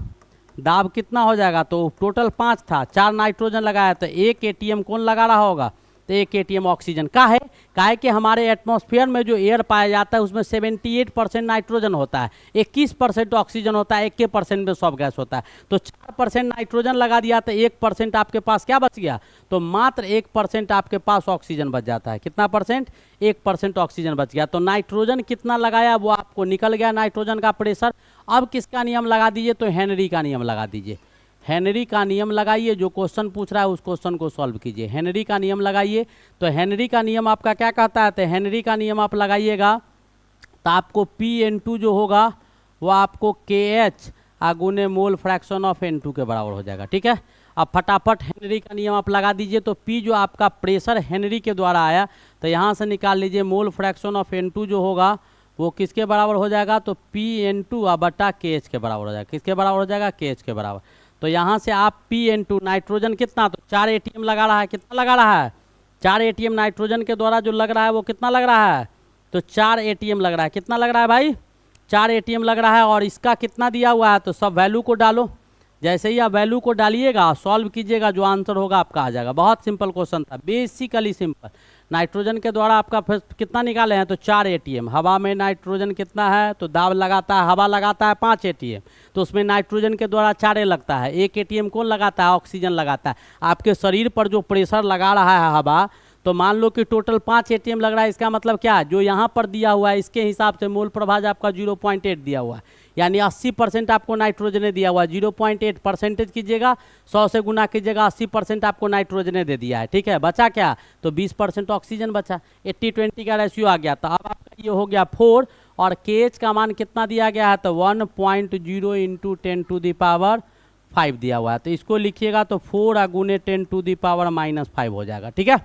दाब कितना हो जाएगा, तो टोटल 5 था, 4 नाइट्रोजन लगाया, तो 1 एटीएम कौन लगा रहा होगा, तो 1 एटीएम ऑक्सीजन का है। काहे कि हमारे एटमॉस्फेयर में जो एयर पाया जाता है उसमें 78% नाइट्रोजन होता है, 21% ऑक्सीजन होता है, 1% में सब गैस होता है। तो 4% नाइट्रोजन लगा दिया तो 1% आपके पास क्या बच गया, तो मात्र 1% आपके पास ऑक्सीजन बच जाता है। कितना परसेंट, 1% ऑक्सीजन बच गया। तो नाइट्रोजन कितना लगाया वो आपको निकल गया नाइट्रोजन का प्रेशर। अब किसका नियम लगा दीजिए, तो हेनरी का नियम लगा दीजिए। हेनरी का नियम लगाइए, जो क्वेश्चन पूछ रहा है उस क्वेश्चन को सॉल्व कीजिए। हेनरी का नियम लगाइए, तो हेनरी का नियम आपका क्या कहता है, तो हेनरी का नियम आप लगाइएगा तो आपको P/N2 जो होगा वो आपको KH गुने मोल फ्रैक्शन ऑफ N2 के बराबर हो जाएगा। ठीक है, अब फटाफट हेनरी का नियम आप लगा दीजिए। तो P जो आपका प्रेशर हेनरी के द्वारा आया, तो यहाँ से निकाल लीजिए मोल फ्रैक्शन ऑफ N2 जो होगा वो किसके बराबर हो जाएगा, तो P/N2 बटा KH के बराबर हो जाएगा। किसके बराबर हो जाएगा, KH के बराबर। तो यहाँ से आप P/N2 नाइट्रोजन कितना, तो 4 एटीएम लगा रहा है। कितना लगा रहा है, 4 एटीएम नाइट्रोजन के द्वारा जो लग रहा है वो कितना लग रहा है, तो 4 एटीएम लग रहा है। कितना लग रहा है भाई, 4 एटीएम लग रहा है। और इसका कितना दिया हुआ है, तो सब वैल्यू को डालो। जैसे ही आप वैल्यू को डालिएगा सॉल्व कीजिएगा, जो आंसर होगा आपका आ जाएगा। बहुत सिंपल क्वेश्चन था, बेसिकली सिंपल। नाइट्रोजन के द्वारा आपका फिर कितना निकाले हैं, तो 4 एटीएम। हवा में नाइट्रोजन कितना है, तो दाब लगाता है, हवा लगाता है 5 एटीएम, तो उसमें नाइट्रोजन के द्वारा 4 लगता है। 1 एटीएम कौन लगाता है, ऑक्सीजन लगाता है। आपके शरीर पर जो प्रेशर लगा रहा है हवा, तो मान लो कि टोटल 5 एटीएम लग रहा है। इसका मतलब क्या, जो यहाँ पर दिया हुआ है इसके हिसाब से मोल प्रभाज आपका 0.8 दिया हुआ है, यानी 80% आपको नाइट्रोजन ने दिया हुआ है। 0.8 परसेंटेज कीजिएगा, 100 से गुना कीजिएगा, 80% आपको नाइट्रोजन ने दे दिया है। ठीक है, बचा क्या, तो 20% ऑक्सीजन बचा। 80-20 का रेशियो आ गया। तो अब आपका ये हो गया 4 और KH का मान कितना दिया गया है, तो 1.0 × 10⁵ दिया हुआ है। तो इसको लिखिएगा तो 4 गुने 10⁻⁻5 हो जाएगा। ठीक है,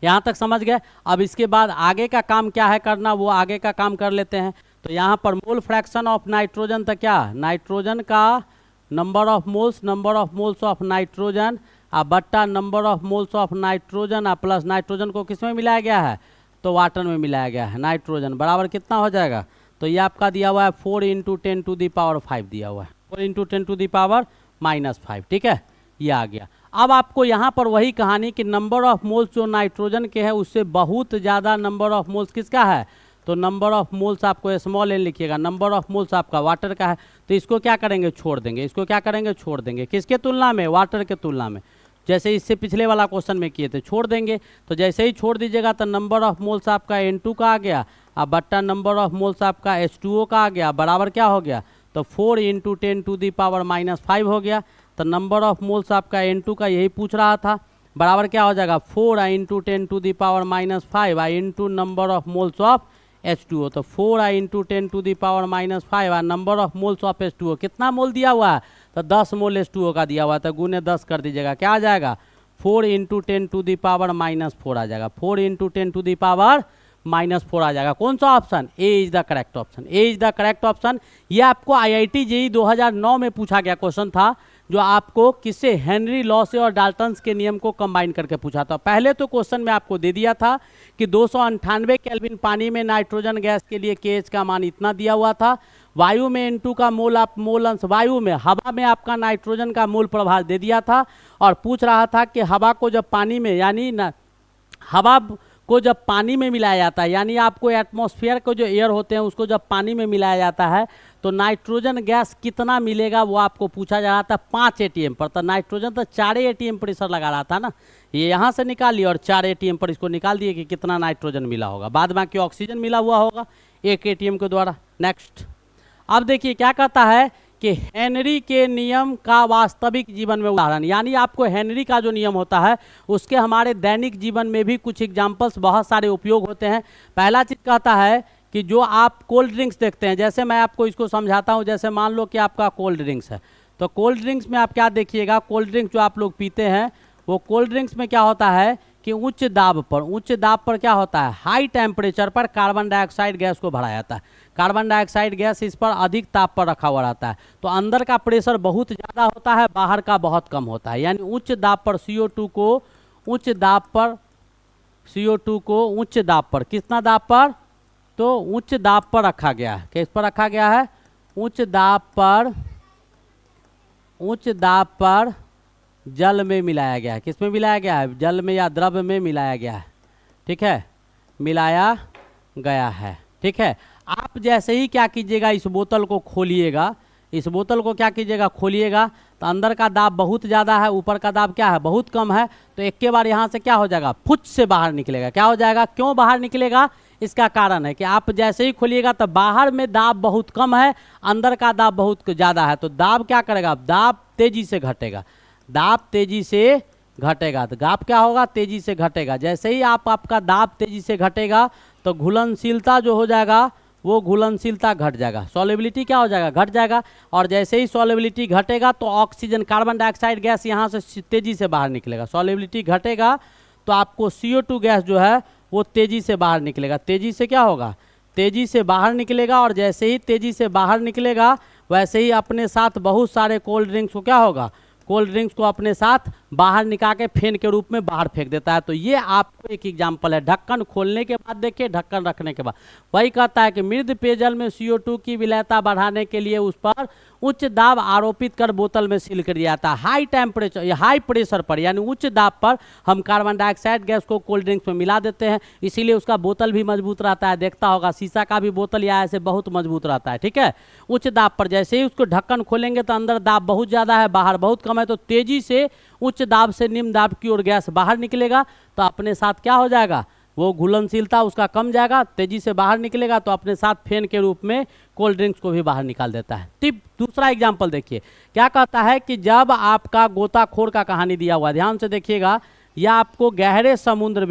यहाँ तक समझ गए। अब इसके बाद आगे का काम क्या है करना, वो आगे का काम कर लेते हैं। तो यहाँ पर मोल फ्रैक्शन ऑफ नाइट्रोजन, तो क्या, नाइट्रोजन का number of moles of nitrogen बट्टा number of moles of nitrogen plus nitrogen को किस में मिलाया गया है, तो वाटर में मिलाया गया है। नाइट्रोजन बराबर कितना हो जाएगा, तो ये आपका दिया हुआ है 4 × 10⁵ दिया हुआ है, 4 × 10⁻⁵। ठीक है, ये आ गया। अब आपको यहाँ पर वही कहानी कि नंबर ऑफ मोल्स जो नाइट्रोजन के है उससे बहुत ज़्यादा नंबर ऑफ मोल्स किसका है, तो नंबर ऑफ मोल्स आपको स्मॉल n लिखिएगा। नंबर ऑफ मोल्स आपका वाटर का है, तो इसको क्या करेंगे, छोड़ देंगे। इसको क्या करेंगे, छोड़ देंगे। किसके तुलना में, वाटर के तुलना में। जैसे इससे पिछले वाला क्वेश्चन में किए थे, छोड़ देंगे। तो जैसे ही छोड़ दीजिएगा तो नंबर ऑफ मोल्स आपका N2 का आ गया, बट्टा नंबर ऑफ मोल्स आपका H2O का आ गया, बराबर क्या हो गया, तो 4 × 10⁻⁵ हो गया। तो नंबर ऑफ मोल्स आपका N2 का यही पूछ रहा था, बराबर क्या हो जाएगा, 4 × 10⁻⁵ into number of moles of H2O। तो 4 × 10⁻⁵ number of moles of H2O कितना मोल दिया हुआ है, तो 10 मोल H2O का दिया हुआ है। तो गुने 10 कर दीजिएगा, क्या आ जाएगा, 4 × 10⁻⁻4 आ जाएगा। 4 × 10⁻⁻4 आ जाएगा। कौन सा option, A is the correct option, A is the correct option. ये आपको IIT JEE 2009 में पूछा गया क्वेश्चन था, जो आपको किससे, हेनरी लॉ से और डाल्टन्स के नियम को कंबाइन करके पूछा था। पहले तो क्वेश्चन में आपको दे दिया था कि 298 केल्विन पानी में नाइट्रोजन गैस के लिए KH का मान इतना दिया हुआ था। वायु में N2 का मोल अंश, वायु में, हवा में आपका नाइट्रोजन का मोल प्रभाव दे दिया था। और पूछ रहा था कि हवा को जब पानी में, यानी हवा को जब पानी में मिलाया जाता है, यानी आपको एटमॉस्फेयर को जो एयर होते हैं उसको जब पानी में मिलाया जाता है तो नाइट्रोजन गैस कितना मिलेगा वो आपको पूछा जा रहा था 5 ATM पर। तो नाइट्रोजन तो 4 ATM प्रेशर लगा रहा था ना, ये यहाँ से निकाल लिया और 4 ATM पर इसको निकाल दिए कि कितना नाइट्रोजन मिला होगा। बाद बाकी ऑक्सीजन मिला हुआ होगा 1 ATM के द्वारा। नेक्स्ट, अब देखिए क्या कहता है कि हेनरी के नियम का वास्तविक जीवन में उदाहरण, यानी आपको हेनरी का जो नियम होता है उसके हमारे दैनिक जीवन में भी कुछ एग्जाम्पल्स बहुत सारे उपयोग होते हैं। पहला चीज़ कहता है कि जो आप कोल्ड ड्रिंक्स देखते हैं, जैसे मैं आपको इसको समझाता हूं, जैसे मान लो कि आपका कोल्ड ड्रिंक्स है, तो कोल्ड ड्रिंक्स में आप क्या देखिएगा, कोल्ड ड्रिंक्स जो आप लोग पीते हैं वो कोल्ड ड्रिंक्स में क्या होता है कि उच्च दाब पर क्या होता है, हाई टेम्परेचर पर कार्बन डाइऑक्साइड गैस को भरा जाता है। कार्बन डाइऑक्साइड गैस इस पर अधिक ताप पर रखा हुआ रहता है, तो अंदर का प्रेशर बहुत ज़्यादा होता है, बाहर का बहुत कम होता है। यानी उच्च दाब पर CO2 को उच्च दाब पर कितना दाब पर, तो उच्च दाब पर रखा गया है। किस पर रखा गया है, उच्च दाब पर जल में मिलाया गया है। किस में मिलाया गया है, जल में या द्रव में मिलाया गया है, ठीक है, मिलाया गया है, ठीक है। आप जैसे ही क्या कीजिएगा, इस बोतल को खोलिएगा, इस बोतल को क्या कीजिएगा, खोलिएगा, तो अंदर का दाब बहुत ज़्यादा है, ऊपर का दाब क्या है, बहुत कम है। तो एक के बार यहाँ से क्या हो जाएगा, फुच से बाहर निकलेगा। क्या हो जाएगा, क्यों बाहर निकलेगा, इसका कारण है कि आप जैसे ही खोलिएगा तो बाहर में दाब बहुत कम है, अंदर का दाब बहुत ज़्यादा है। तो दाब क्या करेगा, दाब तेजी से घटेगा, दाब तेजी से घटेगा। तो दाब क्या होगा, तेजी से घटेगा। जैसे ही आपका दाब तेजी से घटेगा तो घुलनशीलता जो हो जाएगा वो घुलनशीलता घट जाएगा, सॉल्युबिलिटी क्या हो जाएगा, घट जाएगा। और जैसे ही सॉल्युबिलिटी घटेगा तो ऑक्सीजन, कार्बन डाइऑक्साइड गैस यहाँ से तेजी से बाहर निकलेगा। सॉल्युबिलिटी घटेगा तो आपको CO2 गैस जो है वो तेजी से बाहर निकलेगा। तेजी से क्या होगा, तेजी से बाहर निकलेगा। और जैसे ही तेजी से बाहर निकलेगा वैसे ही अपने साथ बहुत सारे कोल्ड ड्रिंक्स को क्या होगा, कोल्ड ड्रिंक्स को अपने साथ बाहर निकाल के फेन के रूप में बाहर फेंक देता है। तो ये आपको एक एग्जाम्पल है। ढक्कन खोलने के बाद देखिए, ढक्कन रखने के बाद वही कहता है कि मृद पेयजल में CO2 की विलयता बढ़ाने के लिए उस पर उच्च दाब आरोपित कर बोतल में सील कर दिया जाता है। हाई टेम्परेचर या हाई प्रेशर पर यानी उच्च दाब पर हम कार्बन डाइऑक्साइड गैस को कोल्ड ड्रिंक्स में मिला देते हैं, इसीलिए उसका बोतल भी मजबूत रहता है। देखता होगा शीशा का भी बोतल या ऐसे बहुत मजबूत रहता है, ठीक है। उच्च दाब पर जैसे ही उसको ढक्कन खोलेंगे तो अंदर दाब बहुत ज़्यादा है, बाहर बहुत कम है, तो तेजी से उच्च दाब से निम्न दाब की ओर गैस बाहर निकलेगा। तो अपने साथ क्या हो जाएगा, वो घुलनशीलता उसका कम जाएगा, तेजी से बाहर निकलेगा तो अपने साथ फेन के रूप में कोल्ड ड्रिंक्स को भी बाहर निकाल देता है। टिप दूसरा एग्जाम्पल देखिए, क्या कहता है कि जब आपका गोताखोर का कहानी दिया हुआ, ध्यान से देखिएगा, या आपको गहरे समुद्र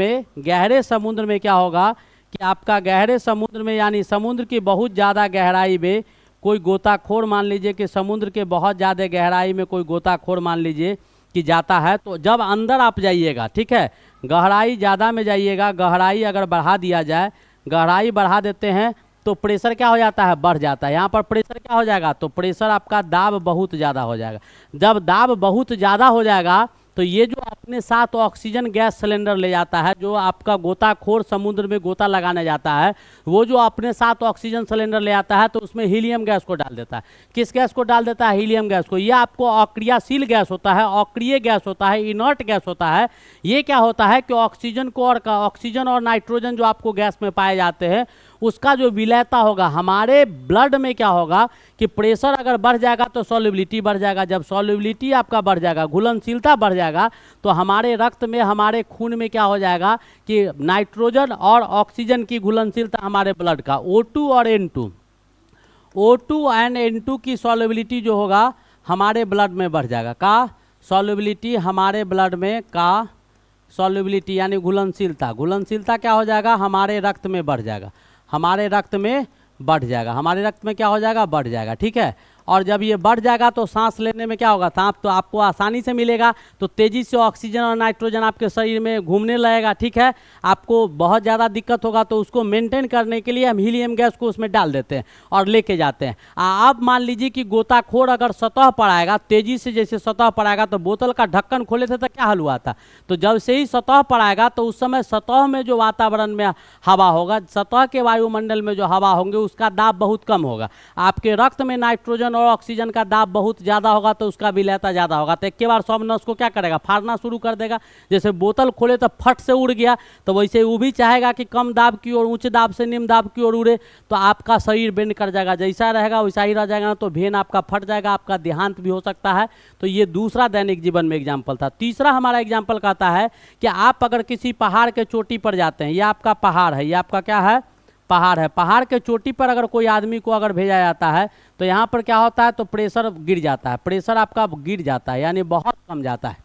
में क्या होगा कि आपका गहरे समुद्र में यानी समुद्र की बहुत ज़्यादा गहराई में कोई गोताखोर, मान लीजिए कि समुद्र के बहुत ज़्यादा गहराई में कोई गोताखोर मान लीजिए कि जाता है, तो जब अंदर आप जाइएगा, ठीक है, गहराई ज़्यादा में जाइएगा, गहराई अगर बढ़ा दिया जाए, गहराई बढ़ा देते हैं तो प्रेशर क्या हो जाता है, बढ़ जाता है। यहाँ पर प्रेशर क्या हो जाएगा, तो प्रेशर आपका दाब बहुत ज़्यादा हो जाएगा। जब दाब बहुत ज़्यादा हो जाएगा तो ये जो अपने साथ ऑक्सीजन गैस सिलेंडर ले जाता है, जो आपका गोताखोर समुद्र में गोता लगाने जाता है, वो जो अपने साथ ऑक्सीजन सिलेंडर ले आता है तो उसमें हीलियम गैस को डाल देता है। किस गैस को डाल देता है, हीलियम गैस को। ये आपको अक्रियाशील गैस होता है, अक्रिय गैस होता है, इनर्ट गैस होता है। ये क्या होता है कि ऑक्सीजन और नाइट्रोजन जो आपको गैस में पाए जाते हैं उसका जो विलयता होगा, हमारे ब्लड में क्या होगा कि प्रेशर अगर बढ़ जाएगा तो सॉल्युबिलिटी बढ़ जाएगा। जब सॉल्युबिलिटी आपका बढ़ जाएगा, घुलनशीलता बढ़ जाएगा, तो हमारे रक्त में, हमारे खून में क्या हो जाएगा कि नाइट्रोजन और ऑक्सीजन की घुलनशीलता हमारे ब्लड का O2 और N2 एंड N2 की सॉल्युबिलिटी जो होगा हमारे ब्लड में बढ़ जाएगा। का सॉल्युबिलिटी हमारे ब्लड में, का सॉल्युबिलिटी यानी घुलनशीलता क्या हो जाएगा, हमारे रक्त में बढ़ जाएगा, हमारे रक्त में बढ़ जाएगा, हमारे रक्त में क्या हो जाएगा, बढ़ जाएगा, ठीक है। और जब ये बढ़ जाएगा तो सांस लेने में क्या होगा, सांस तो आपको आसानी से मिलेगा, तो तेज़ी से ऑक्सीजन और नाइट्रोजन आपके शरीर में घूमने लगेगा, ठीक है। आपको बहुत ज़्यादा दिक्कत होगा तो उसको मेंटेन करने के लिए हम हीलियम गैस को उसमें डाल देते हैं और लेके जाते हैं। अब मान लीजिए कि गोताखोर अगर सतह पर आएगा, तेज़ी से जैसे सतह पर आएगा, तो बोतल का ढक्कन खोले थे तो क्या हल हुआ था, तो जब से ही सतह पर आएगा तो उस समय सतह में जो वातावरण में हवा होगा, सतह के वायुमंडल में जो हवा होंगे उसका दाब बहुत कम होगा। आपके रक्त में नाइट्रोजन और ऑक्सीजन का दाब बहुत ज़्यादा होगा तो उसका विलयता ज़्यादा होगा। तो एक के बार सब नस को क्या करेगा, फाड़ना शुरू कर देगा। जैसे बोतल खोले तो फट से उड़ गया, तो वैसे वो भी चाहेगा कि कम दाब की ओर, उच्च दाब से निम्न दाब की ओर उड़े, तो आपका शरीर बेंड कर जाएगा, जैसा रहेगा वैसा ही रह जाएगा, तो भेन आपका फट जाएगा, आपका देहांत भी हो सकता है। तो ये दूसरा दैनिक जीवन में एग्जाम्पल था। तीसरा हमारा एग्जाम्पल कहता है कि आप अगर किसी पहाड़ के चोटी पर जाते हैं, ये आपका पहाड़ है, ये आपका क्या है, पहाड़ है, पहाड़ के चोटी पर अगर कोई आदमी को अगर भेजा जाता है तो यहाँ पर क्या होता है, तो प्रेशर गिर जाता है, प्रेशर आपका गिर जाता है, यानी बहुत कम जाता है।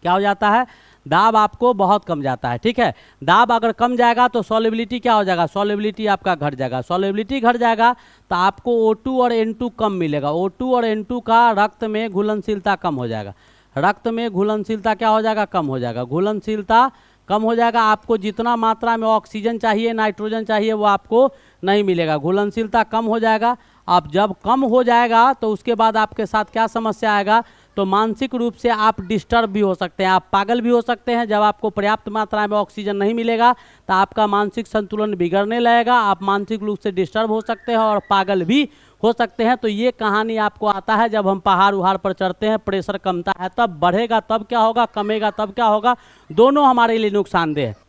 क्या हो जाता है, दाब आपको बहुत कम जाता है, ठीक है। दाब अगर कम जाएगा तो सॉल्युबिलिटी क्या हो जाएगा, सॉल्युबिलिटी आपका घट जाएगा, सॉल्युबिलिटी घट जाएगा तो आपको O2 और N2 कम मिलेगा, O2 और N2 का रक्त में घुलनशीलता कम हो जाएगा, रक्त में घुलनशीलता क्या हो जाएगा, कम हो जाएगा, घुलनशीलता कम हो जाएगा। आपको जितना मात्रा में ऑक्सीजन चाहिए, नाइट्रोजन चाहिए, वो आपको नहीं मिलेगा, घुलनशीलता कम हो जाएगा। अब जब कम हो जाएगा तो उसके बाद आपके साथ क्या समस्या आएगा, तो मानसिक रूप से आप डिस्टर्ब भी हो सकते हैं, आप पागल भी हो सकते हैं। जब आपको पर्याप्त मात्रा में ऑक्सीजन नहीं मिलेगा तो आपका मानसिक संतुलन बिगड़ने लगेगा, आप मानसिक रूप से डिस्टर्ब हो सकते हैं और पागल भी हो सकते हैं। तो ये कहानी आपको आता है जब हम पहाड़ उहाड़ पर चढ़ते हैं, प्रेशर कमता है तब बढ़ेगा, तब क्या होगा, कमेगा तब क्या होगा, दोनों हमारे लिए नुकसानदेह है।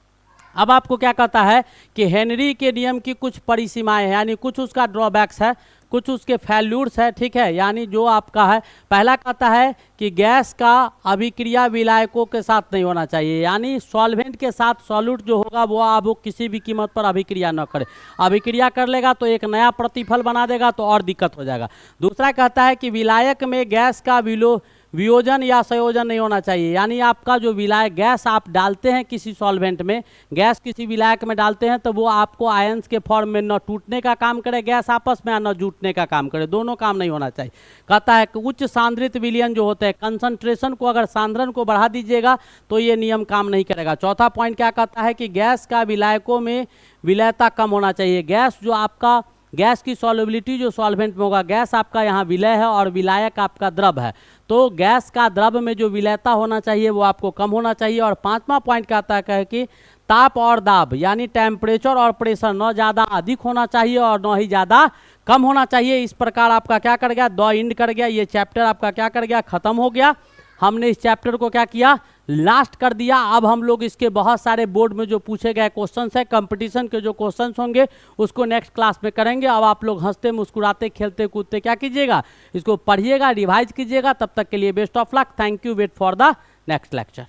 अब आपको क्या कहता है कि हेनरी के नियम की कुछ परिसीमाएं हैं, यानी कुछ उसका ड्रॉबैक्स है, कुछ उसके फैल्यूर्स है, ठीक है। यानी जो आपका है, पहला कहता है कि गैस का अभिक्रिया विलायकों के साथ नहीं होना चाहिए, यानी सॉल्वेंट के साथ सॉल्यूट जो होगा वो अब वो किसी भी कीमत पर अभिक्रिया न करे, अभिक्रिया कर लेगा तो एक नया प्रतिफल बना देगा तो और दिक्कत हो जाएगा। दूसरा कहता है कि विलायक में गैस का वियोजन या संयोजन नहीं होना चाहिए, यानी आपका जो विलायक गैस आप डालते हैं किसी सॉल्वेंट में, गैस किसी विलायक में डालते हैं तो वो आपको आयंस के फॉर्म में न टूटने का काम करे गैस आपस में, न जुटने का काम करे, दोनों काम नहीं होना चाहिए। कहता है कि उच्च सांद्रित विलयन जो होते हैं, कंसंट्रेशन को अगर सांद्रण को बढ़ा दीजिएगा तो ये नियम काम नहीं करेगा। चौथा पॉइंट क्या कहता है कि गैस का विलायकों में विलयता कम होना चाहिए, गैस जो आपका गैस की सॉल्युबिलिटी जो सॉल्वेंट में होगा, गैस आपका यहाँ विलय है और विलायक आपका द्रव है, तो गैस का द्रव में जो विलयता होना चाहिए वो आपको कम होना चाहिए। और पांचवा पॉइंट कहता है कि ताप और दाब यानी टेम्परेचर और प्रेशर न ज़्यादा अधिक होना चाहिए और न ही ज़्यादा कम होना चाहिए। इस प्रकार आपका क्या कर गया, द एंड कर गया, ये चैप्टर आपका क्या कर गया, खत्म हो गया। हमने इस चैप्टर को क्या किया, लास्ट कर दिया। अब हम लोग इसके बहुत सारे बोर्ड में जो पूछे गए क्वेश्चंस है, कंपटीशन के जो क्वेश्चंस होंगे उसको नेक्स्ट क्लास में करेंगे। अब आप लोग हंसते मुस्कुराते खेलते कूदते क्या कीजिएगा, इसको पढ़िएगा, रिवाइज कीजिएगा। तब तक के लिए best of luck, thank you, wait for the next lecture.